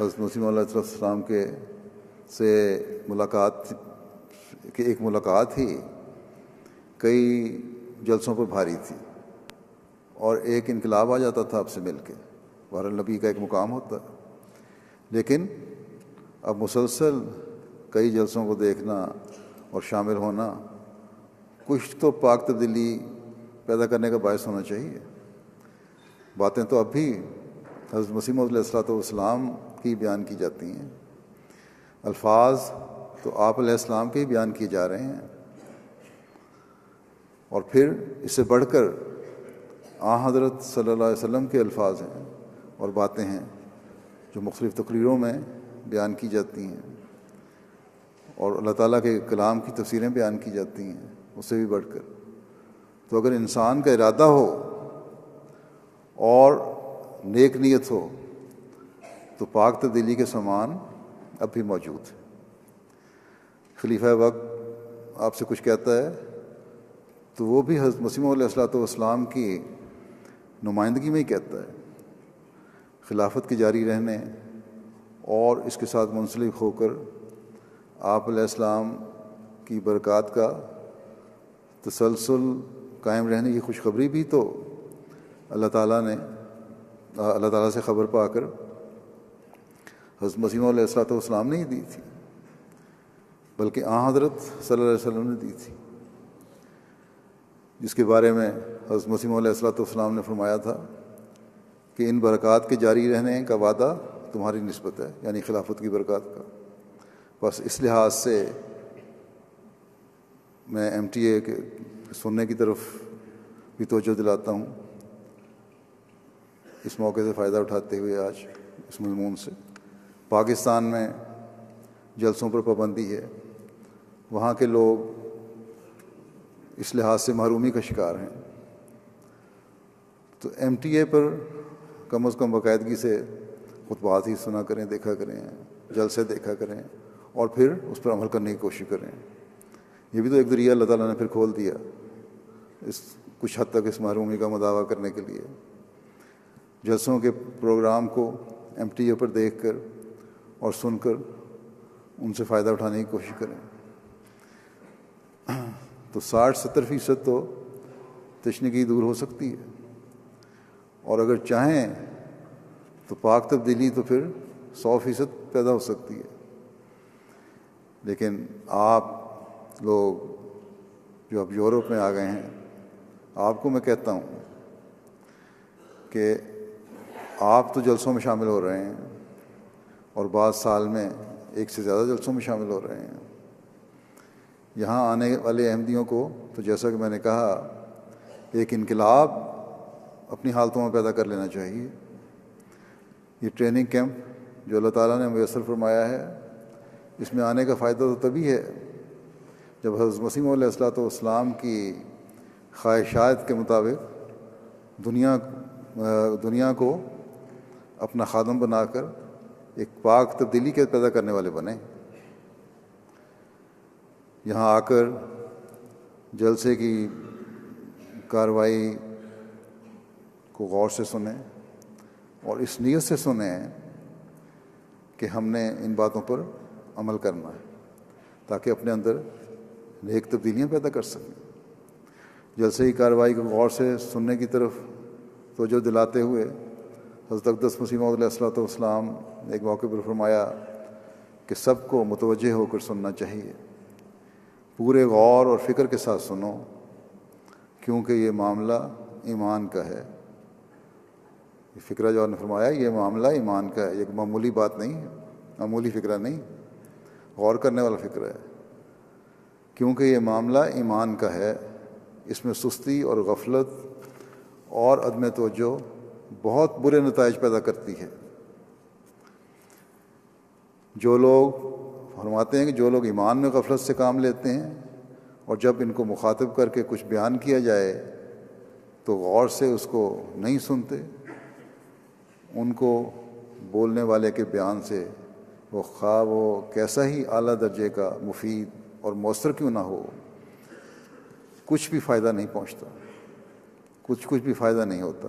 حضرت مسیح موعود علیہ السلام کے سے ملاقات کہ ایک ملاقات ہی کئی جلسوں پر بھاری تھی اور ایک انقلاب آ جاتا تھا آپ سے مل کے. بہرحال نبی کا ایک مقام ہوتا ہے، لیکن اب مسلسل کئی جلسوں کو دیکھنا اور شامل ہونا کچھ تو پاک تبدیلی پیدا کرنے کا باعث ہونا چاہیے. باتیں تو اب بھی حضرت مسیح موعود علیہ السلام کی بیان کی جاتی ہیں، الفاظ تو آپ علیہ السلام کے ہی بیان کیے جا رہے ہیں، اور پھر اس سے بڑھ کر حضرت صلی اللہ علیہ وسلم کے الفاظ ہیں اور باتیں ہیں جو مختلف تقریروں میں بیان کی جاتی ہیں، اور اللہ تعالیٰ کے کلام کی تفسیریں بیان کی جاتی ہیں اس سے بھی بڑھ کر. تو اگر انسان کا ارادہ ہو اور نیک نیت ہو تو پاک تبدیلی کے سامان اب بھی موجود ہے. خلیفہ وقت آپ سے کچھ کہتا ہے تو وہ بھی حضرت مسیح موعود علیہ السلام کی نمائندگی میں ہی کہتا ہے. خلافت کے جاری رہنے اور اس کے ساتھ منسلک ہو کر آپ علیہ السلام کی برکات کا تسلسل قائم رہنے کی خوشخبری بھی تو اللہ تعالیٰ سے خبر پا کر حضرت مسیح موعود علیہ السلام نے ہی دی تھی، بلکہ حضرت صلی اللہ علیہ وسلم نے دی تھی، جس کے بارے میں حضرت مسیح موعود علیہ السلام نے فرمایا تھا کہ ان برکات کے جاری رہنے کا وعدہ تمہاری نسبت ہے، یعنی خلافت کی برکات کا. بس اس لحاظ سے میں MTA کے سننے کی طرف بھی توجہ دلاتا ہوں اس موقع سے فائدہ اٹھاتے ہوئے. آج اس مضمون سے پاکستان میں جلسوں پر پابندی ہے، وہاں کے لوگ اس لحاظ سے محرومی کا شکار ہیں. تو MTA پر کم از کم باقاعدگی سے خطبات ہی سنا کریں، دیکھا کریں، جلسے دیکھا کریں اور پھر اس پر عمل کرنے کی کوشش کریں. یہ بھی تو ایک ذریعہ اللہ تعالیٰ نے پھر کھول دیا اس کچھ حد تک اس محرومی کا مداوع کرنے کے لیے. جلسوں کے پروگرام کو MTA پر دیکھ کر اور سن کر ان سے فائدہ اٹھانے کی کوشش کریں. تو 60-70% تو تشنگی دور ہو سکتی ہے، اور اگر چاہیں تو پاک تبدیلی تو پھر 100% پیدا ہو سکتی ہے. لیکن آپ لوگ جو اب یورپ میں آ گئے ہیں، آپ کو میں کہتا ہوں کہ آپ تو جلسوں میں شامل ہو رہے ہیں اور بعض سال میں ایک سے زیادہ جلسوں میں شامل ہو رہے ہیں. یہاں آنے والے احمدیوں کو تو جیسا کہ میں نے کہا ایک انقلاب اپنی حالتوں میں پیدا کر لینا چاہیے. یہ ٹریننگ کیمپ جو اللہ تعالیٰ نے میسر فرمایا ہے، اس میں آنے کا فائدہ تو تبھی ہے جب حضرت مسیح موعود علیہ السلام کی خواہشات کے مطابق دنیا کو اپنا خادم بنا کر ایک پاک تبدیلی کے پیدا کرنے والے بنے. یہاں آ کر جلسے کی کارروائی کو غور سے سنیں اور اس نیت سے سنیں کہ ہم نے ان باتوں پر عمل کرنا ہے تاکہ اپنے اندر نیک تبدیلیاں پیدا کر سکیں. جلسے کی کارروائی کو غور سے سننے کی طرف توجہ دلاتے ہوئے حضرت اقدس مسیح موعود علیہ السلام نے ایک موقع پر فرمایا کہ سب کو متوجہ ہو کر سننا چاہیے، پورے غور اور فکر کے ساتھ سنو، کیونکہ یہ معاملہ ایمان کا ہے. یہ فکرہ جو نے فرمایا یہ معاملہ ایمان کا ہے، یہ معمولی بات نہیں ہے، معمولی فکرہ نہیں، غور کرنے والا فکرہ ہے. کیونکہ یہ معاملہ ایمان کا ہے، اس میں سستی اور غفلت اور عدم توجہ بہت برے نتائج پیدا کرتی ہے. جو لوگ فرماتے ہیں کہ جو لوگ ایمان میں غفلت سے کام لیتے ہیں اور جب ان کو مخاطب کر کے کچھ بیان کیا جائے تو غور سے اس کو نہیں سنتے. ان کو بولنے والے کے بیان سے وہ خواہ وہ کیسا ہی اعلیٰ درجے کا مفید اور مؤثر کیوں نہ ہو، کچھ بھی فائدہ نہیں پہنچتا، کچھ بھی فائدہ نہیں ہوتا.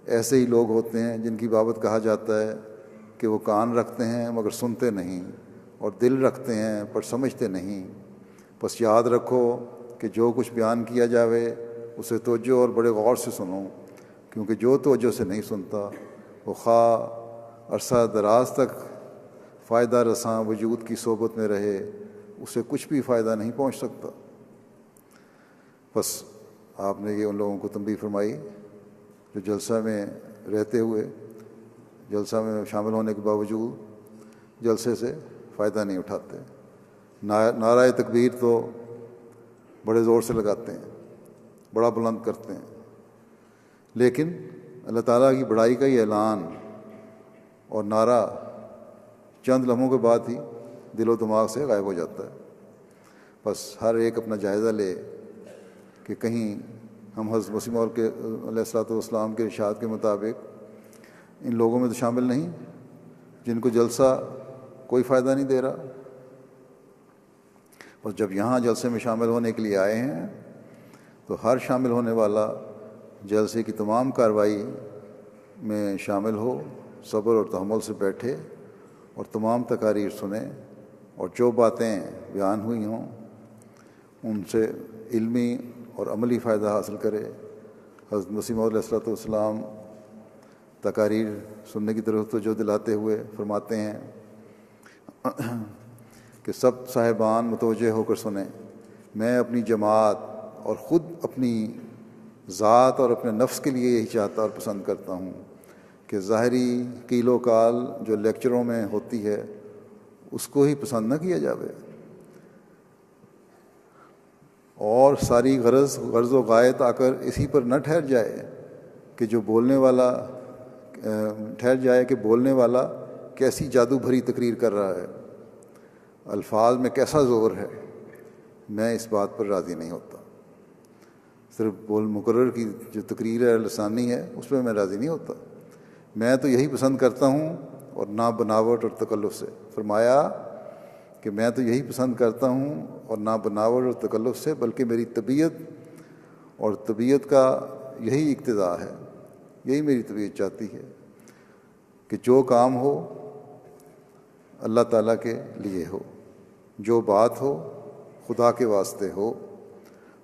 ایسے ہی لوگ ہوتے ہیں جن کی بابت کہا جاتا ہے کہ وہ کان رکھتے ہیں مگر سنتے نہیں، اور دل رکھتے ہیں پر سمجھتے نہیں. بس یاد رکھو کہ جو کچھ بیان کیا جاوے اسے توجہ اور بڑے غور سے سنو، کیونکہ جو توجہ سے نہیں سنتا وہ خواہ عرصہ دراز تک فائدہ رساں وجود کی صحبت میں رہے، اسے کچھ بھی فائدہ نہیں پہنچ سکتا. بس آپ نے یہ ان لوگوں کو تنبیہ فرمائی جو جلسہ میں رہتے ہوئے، جلسہ میں شامل ہونے کے باوجود جلسے سے فائدہ نہیں اٹھاتے. نعرہ تکبیر تو بڑے زور سے لگاتے ہیں، بڑا بلند کرتے ہیں، لیکن اللہ تعالیٰ کی بڑائی کا یہ اعلان اور نعرہ چند لمحوں کے بعد ہی دل و دماغ سے غائب ہو جاتا ہے. بس ہر ایک اپنا جائزہ لے کہ کہیں ہم حضرت مسیح موعود کے علیہ الصلوۃ والسلام کے ارشاد کے مطابق ان لوگوں میں تو شامل نہیں جن کو جلسہ کوئی فائدہ نہیں دے رہا. بس جب یہاں جلسے میں شامل ہونے کے لیے آئے ہیں تو ہر شامل ہونے والا جلسے کی تمام کارروائی میں شامل ہو، صبر اور تحمل سے بیٹھے اور تمام تقاریر سنیں، اور جو باتیں بیان ہوئی ہوں ان سے علمی اور عملی فائدہ حاصل کرے. حضرت مسیح موعود علیہ الصلوۃ والسلام تقاریر سننے کی طرف توجہ دلاتے ہوئے فرماتے ہیں کہ سب صاحبان متوجہ ہو کر سنیں، میں اپنی جماعت اور خود اپنی ذات اور اپنے نفس کے لیے یہی چاہتا اور پسند کرتا ہوں کہ ظاہری کیل و کال جو لیکچروں میں ہوتی ہے اس کو ہی پسند نہ کیا جاوے، اور ساری غرض و غایت آ کر اسی پر نہ ٹھہر جائے کہ جو بولنے والا بولنے والا کیسی جادو بھری تقریر کر رہا ہے، الفاظ میں کیسا زور ہے. میں اس بات پر راضی نہیں ہوتا. صرف مقرر کی جو تقریر ہے لسانی ہے اس پہ میں راضی نہیں ہوتا. میں تو یہی پسند کرتا ہوں، اور نہ بناوٹ اور تکلف سے. فرمایا کہ میں تو یہی پسند کرتا ہوں اور نہ بناوٹ اور تکلف سے، بلکہ میری طبیعت کا یہی اقتضا ہے، یہی میری طبیعت چاہتی ہے کہ جو کام ہو اللہ تعالیٰ کے لیے ہو، جو بات ہو خدا کے واسطے ہو.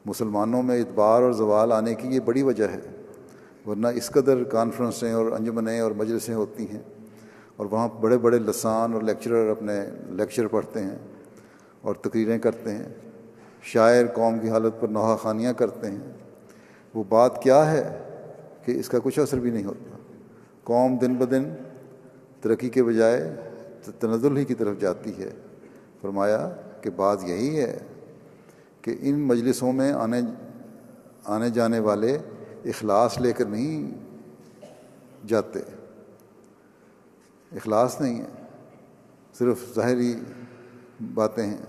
مسلمانوں میں ادبار اور زوال آنے کی یہ بڑی وجہ ہے، ورنہ اس قدر کانفرنسیں اور انجمنیں اور مجلسیں ہوتی ہیں، اور وہاں بڑے بڑے لسان اور لیکچرر اپنے لیکچر پڑھتے ہیں اور تقریریں کرتے ہیں، شاعر قوم کی حالت پر نوحہ خوانیاں کرتے ہیں. وہ بات کیا ہے کہ اس کا کچھ اثر بھی نہیں ہوتا. قوم دن بدن ترقی کے بجائے تنزل ہی کی طرف جاتی ہے. فرمایا کہ بات یہی ہے کہ ان مجلسوں میں آنے جانے والے اخلاص لے کر نہیں جاتے، اخلاص نہیں ہے، صرف ظاہری باتیں ہیں.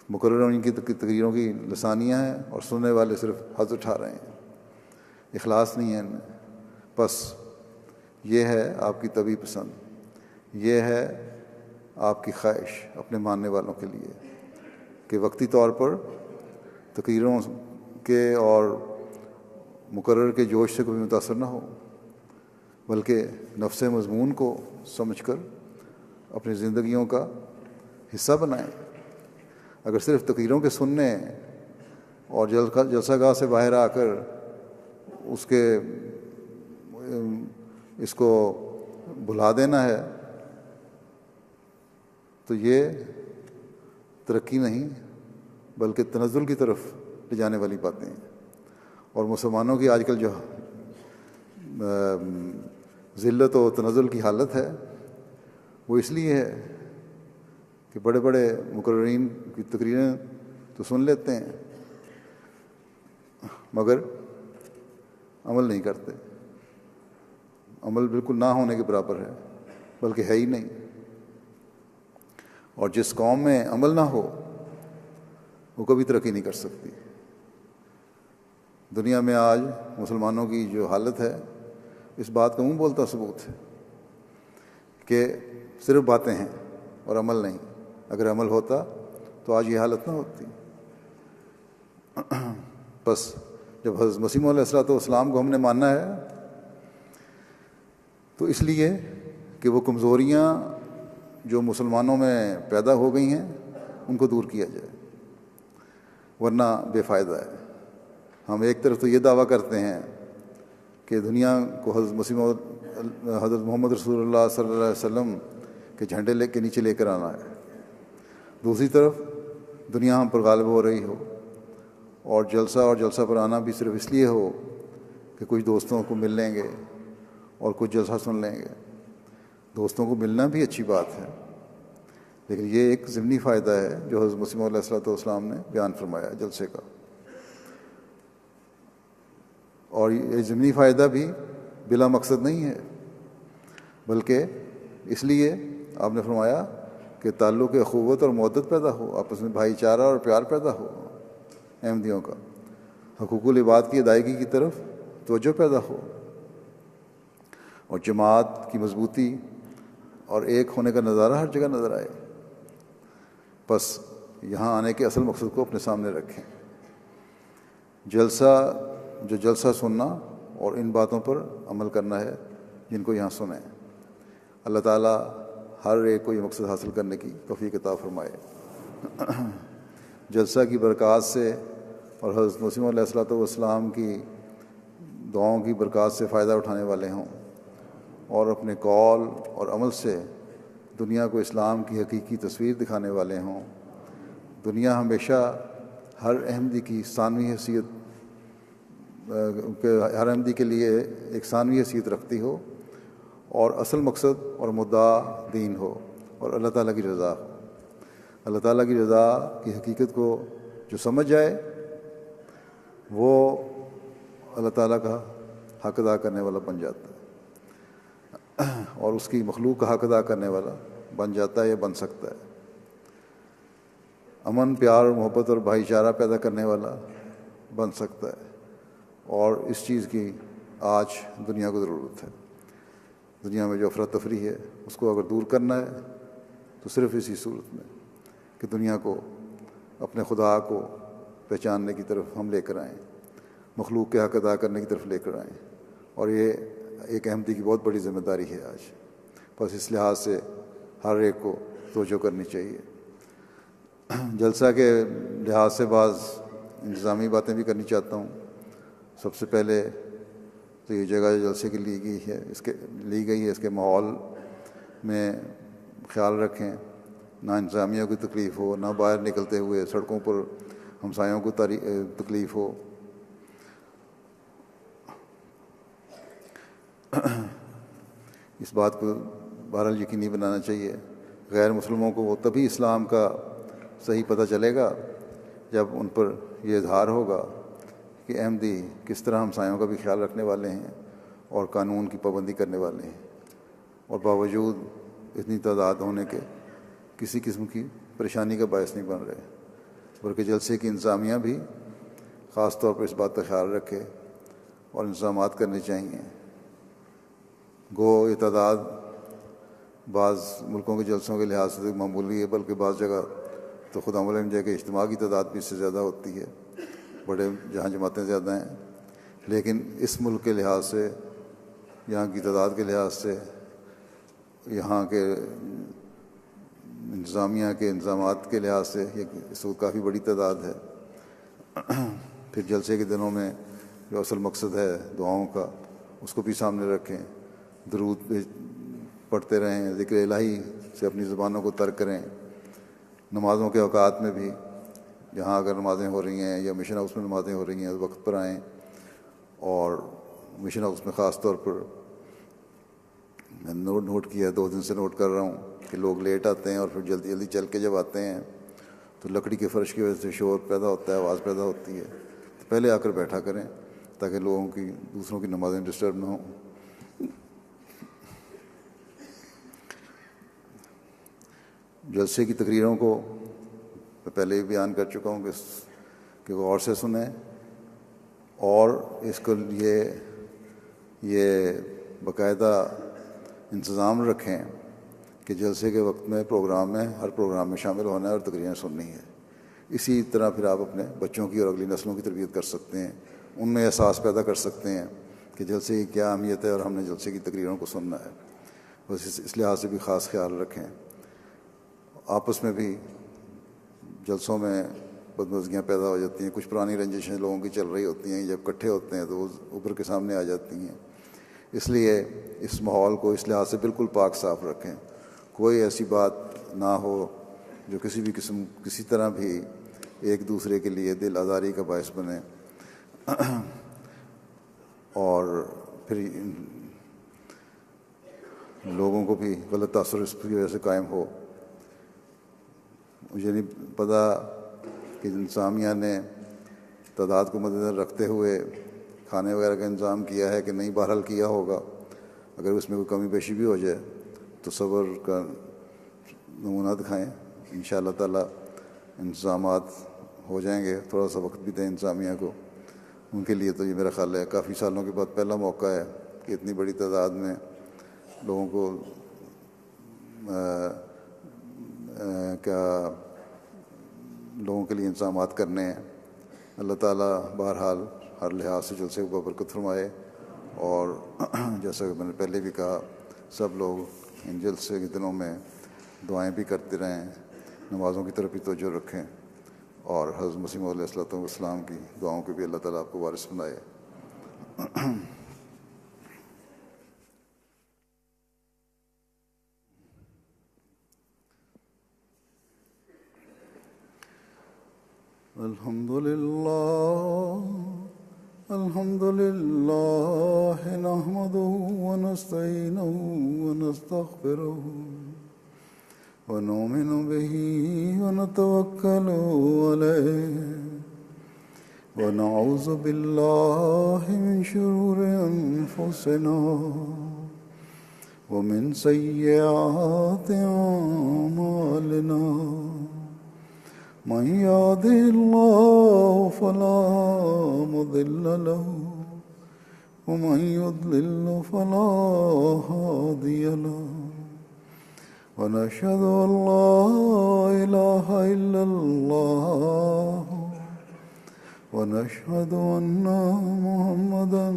مقرروں ان کی تقریروں کی لسانیاں ہیں اور سننے والے صرف حظ اٹھا رہے ہیں، اخلاص نہیں ہے ان میں. بس یہ ہے آپ کی طبی پسند، یہ ہے آپ کی خواہش اپنے ماننے والوں کے لیے کہ وقتی طور پر تقریروں کے اور مقرر کے جوش سے کوئی متاثر نہ ہو، بلکہ نفس مضمون کو سمجھ کر اپنی زندگیوں کا حصہ بنائیں. اگر صرف تقریروں کے سننے اور جلسہ گاہ سے باہر آ کر اس کو بھلا دینا ہے تو یہ ترقی نہیں بلکہ تنزل کی طرف لے جانے والی باتیں ہیں. اور مسلمانوں کی آج کل جو ذلت و تنزل کی حالت ہے وہ اس لیے ہے کہ بڑے بڑے مقررین کی تقریریں تو سن لیتے ہیں مگر عمل نہیں کرتے. عمل بالکل نہ ہونے کے برابر ہے، بلکہ ہے ہی نہیں. اور جس قوم میں عمل نہ ہو وہ کبھی ترقی نہیں کر سکتی۔ دنیا میں آج مسلمانوں کی جو حالت ہے اس بات کا منہ بولتا ثبوت ہے کہ صرف باتیں ہیں اور عمل نہیں۔ اگر عمل ہوتا تو آج یہ حالت نہ ہوتی۔ بس جب حضرت مسیح علیہ الصلوۃ والسلام کو ہم نے ماننا ہے تو اس لیے کہ وہ کمزوریاں جو مسلمانوں میں پیدا ہو گئی ہیں ان کو دور کیا جائے، ورنہ بے فائدہ ہے۔ ہم ایک طرف تو یہ دعویٰ کرتے ہیں کہ دنیا کو حضرت محمد رسول اللہ صلی اللہ علیہ وسلم کے جھنڈے کے نیچے لے کر آنا ہے، دوسری طرف دنیا ہم پر غالب ہو رہی ہو اور جلسہ پر آنا بھی صرف اس لیے ہو کہ کچھ دوستوں کو مل لیں گے اور کچھ جلسہ سن لیں گے۔ دوستوں کو ملنا بھی اچھی بات ہے، لیکن یہ ایک ضمنی فائدہ ہے جو حضرت مسیح علیہ الصلوۃ والسلام نے بیان فرمایا جلسے کا، اور یہ ضمنی فائدہ بھی بلا مقصد نہیں ہے، بلکہ اس لیے آپ نے فرمایا کہ تعلق اخوت اور محبت پیدا ہو، آپس میں بھائی چارہ اور پیار پیدا ہو، احمدیوں کا حقوق العباد کی ادائیگی کی طرف توجہ پیدا ہو، اور جماعت کی مضبوطی اور ایک ہونے کا نظارہ ہر جگہ نظر آئے۔ بس یہاں آنے کے اصل مقصد کو اپنے سامنے رکھیں۔ جلسہ سننا اور ان باتوں پر عمل کرنا ہے جن کو یہاں سنیں۔ اللہ تعالیٰ ہر ایک کو یہ مقصد حاصل کرنے کی توفیق عطا فرمائے۔ جلسہ کی برکات سے اور حضرت مسیح علیہ الصلوۃ والسلام کی دعاؤں کی برکات سے فائدہ اٹھانے والے ہوں اور اپنے قول اور عمل سے دنیا کو اسلام کی حقیقی تصویر دکھانے والے ہوں۔ دنیا ہمیشہ ہر احمدی کی ثانوی حیثیت ہر احمدی کے لیے ایک ثانوی حیثیت رکھتی ہو، اور اصل مقصد اور مدعا دین ہو اور اللہ تعالیٰ کی رضا ہو۔ اللہ تعالیٰ کی رضا کی حقیقت کو جو سمجھ جائے وہ اللہ تعالیٰ کا حق ادا کرنے والا بن جاتا ہے، اور اس کی مخلوق کا حق ادا کرنے والا بن جاتا ہے یا بن سکتا ہے۔ امن، پیار اور محبت اور بھائی چارہ پیدا کرنے والا بن سکتا ہے، اور اس چیز کی آج دنیا کو ضرورت ہے۔ دنیا میں جو افراتفری ہے اس کو اگر دور کرنا ہے تو صرف اسی صورت میں کہ دنیا کو اپنے خدا کو پہچاننے کی طرف ہم لے کر آئیں، مخلوق کے حق ادا کرنے کی طرف لے کر آئیں، اور یہ ایک احمدی کی بہت بڑی ذمہ داری ہے آج۔ بس اس لحاظ سے ہر ایک کو توجہ کرنی چاہیے۔ جلسہ کے لحاظ سے بعض انتظامی باتیں بھی کرنی چاہتا ہوں۔ سب سے پہلے تو یہ جگہ جو جلسے کی لی گئی ہے اس کے ماحول میں خیال رکھیں، نہ انتظامیہ کو تکلیف ہو، نہ باہر نکلتے ہوئے سڑکوں پر ہمسایوں کو تکلیف ہو۔ اس بات کو بہرحال یقینی بنانا چاہیے۔ غیر مسلموں کو تبھی اسلام کا صحیح پتہ چلے گا جب ان پر یہ اظہار ہوگا کہ احمدی کس طرح ہمسایوں کا بھی خیال رکھنے والے ہیں اور قانون کی پابندی کرنے والے ہیں، اور باوجود اتنی تعداد ہونے کے کسی قسم کی پریشانی کا باعث نہیں بن رہے، بلکہ جلسے کی انتظامیہ بھی خاص طور پر اس بات کا خیال رکھے اور انتظامات کرنے چاہیے۔ گو یہ تعداد بعض ملکوں کے جلسوں کے لحاظ سے معمولی ہے، بلکہ بعض جگہ تو خدا علم جگہ اجتماع کی تعداد بھی اس سے زیادہ ہوتی ہے، بڑے جہاں جماعتیں زیادہ ہیں، لیکن اس ملک کے لحاظ سے، یہاں کی تعداد کے لحاظ سے، یہاں کے انتظامیہ کے انتظامات کے لحاظ سے یہ اس وقت کافی بڑی تعداد ہے۔ پھر جلسے کے دنوں میں جو اصل مقصد ہے دعاؤں کا اس کو بھی سامنے رکھیں، درود پڑھتے رہیں، ذکر الہی سے اپنی زبانوں کو ترک کریں۔ نمازوں کے اوقات میں بھی جہاں اگر نمازیں ہو رہی ہیں یا مشن ہاؤس میں نمازیں ہو رہی ہیں وقت پر آئیں، اور مشن ہاؤس میں خاص طور پر میں نے نوٹ کیا، 2 دن سے نوٹ کر رہا ہوں کہ لوگ لیٹ آتے ہیں اور پھر جلدی جلدی چل کے جب آتے ہیں تو لکڑی کے فرش کی وجہ سے شور پیدا ہوتا ہے، آواز پیدا ہوتی ہے، تو پہلے آ کر بیٹھا کریں تاکہ لوگوں کی دوسروں کی نمازیں ڈسٹرب نہ ہوں۔ جلسے کی تقریروں کو میں پہلے بھی بیان کر چکا ہوں کہ غور سے سنیں اور اس کو یہ باقاعدہ انتظام رکھیں کہ جلسے کے وقت میں ہر پروگرام میں شامل ہونا ہے اور تقریریں سننی ہے. اسی طرح پھر آپ اپنے بچوں کی اور اگلی نسلوں کی تربیت کر سکتے ہیں، ان میں احساس پیدا کر سکتے ہیں کہ جلسے کی کیا اہمیت ہے اور ہم نے جلسے کی تقریروں کو سننا ہے. بس اس لحاظ سے بھی خاص خیال رکھیں. آپس میں بھی جلسوں میں بدمزگیاں پیدا ہو جاتی ہیں، کچھ پرانی رنجشیں لوگوں کی چل رہی ہوتی ہیں، جب اکٹھے ہوتے ہیں تو وہ اوپر کے سامنے آ جاتی ہیں. اس لیے اس ماحول کو اس لحاظ سے بالکل پاک صاف رکھیں. کوئی ایسی بات نہ ہو جو کسی طرح بھی ایک دوسرے کے لیے دل آزاری کا باعث بنے اور پھر لوگوں کو بھی غلط تاثر اس کی وجہ سے قائم ہو. مجھے نہیں پتا کہ انتظامیہ نے تعداد کو مد نظر رکھتے ہوئے کھانے وغیرہ کا انتظام کیا ہے کہ نہیں، بہرحال کیا ہوگا. اگر اس میں کوئی کمی بیشی بھی ہو جائے تو صبر کا نمونہ دکھائیں. ان شاء اللہ تعالیٰ انتظامات ہو جائیں گے. تھوڑا سا وقت بھی دیں انتظامیہ کو. ان کے لیے تو یہ میرا خیال ہے کافی سالوں کے بعد پہلا موقع ہے کہ اتنی بڑی تعداد میں لوگوں کو لوگوں کے لیے انتظامات کرنے ہیں. اللہ تعالیٰ بہرحال ہر لحاظ سے جلسے کو برکت فرمائے. اور جیسا کہ میں نے پہلے بھی کہا، سب لوگ ان جلسے کے دنوں میں دعائیں بھی کرتے رہیں، نمازوں کی طرف بھی توجہ رکھیں اور حضرت مسیح موعود علیہ السلام کی دعاؤں کے بھی اللہ تعالیٰ آپ کو وارث بنائے. الحمد لله نحمده ونستعينه ونستغفره ونؤمن به ونتوكل عليه ونعوذ بالله من شرور أنفسنا ومن سيئات أعمالنا. من يهده الله فلا مضل له ومن يضلل فلا هادي له. ونشهد أن لا إله إلا الله ونشهد أن محمدا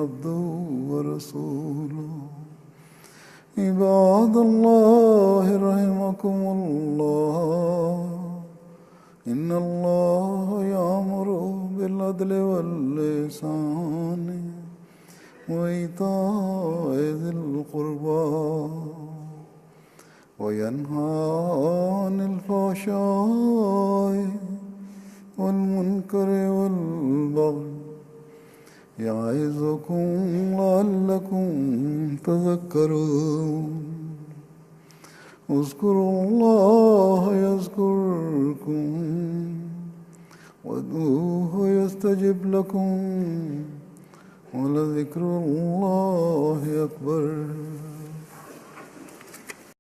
عبده ورسوله. عباد الله رحمكم الله، إن الله يأمر بالعدل والإحسان وإيتاء ذي القربى وينهى عن الفحشاء والمنكر والبغي يعظكم لعلكم تذكرون. اذكروا الله يذكركم وادعوه يستجب لكم ولذكر الله أكبر.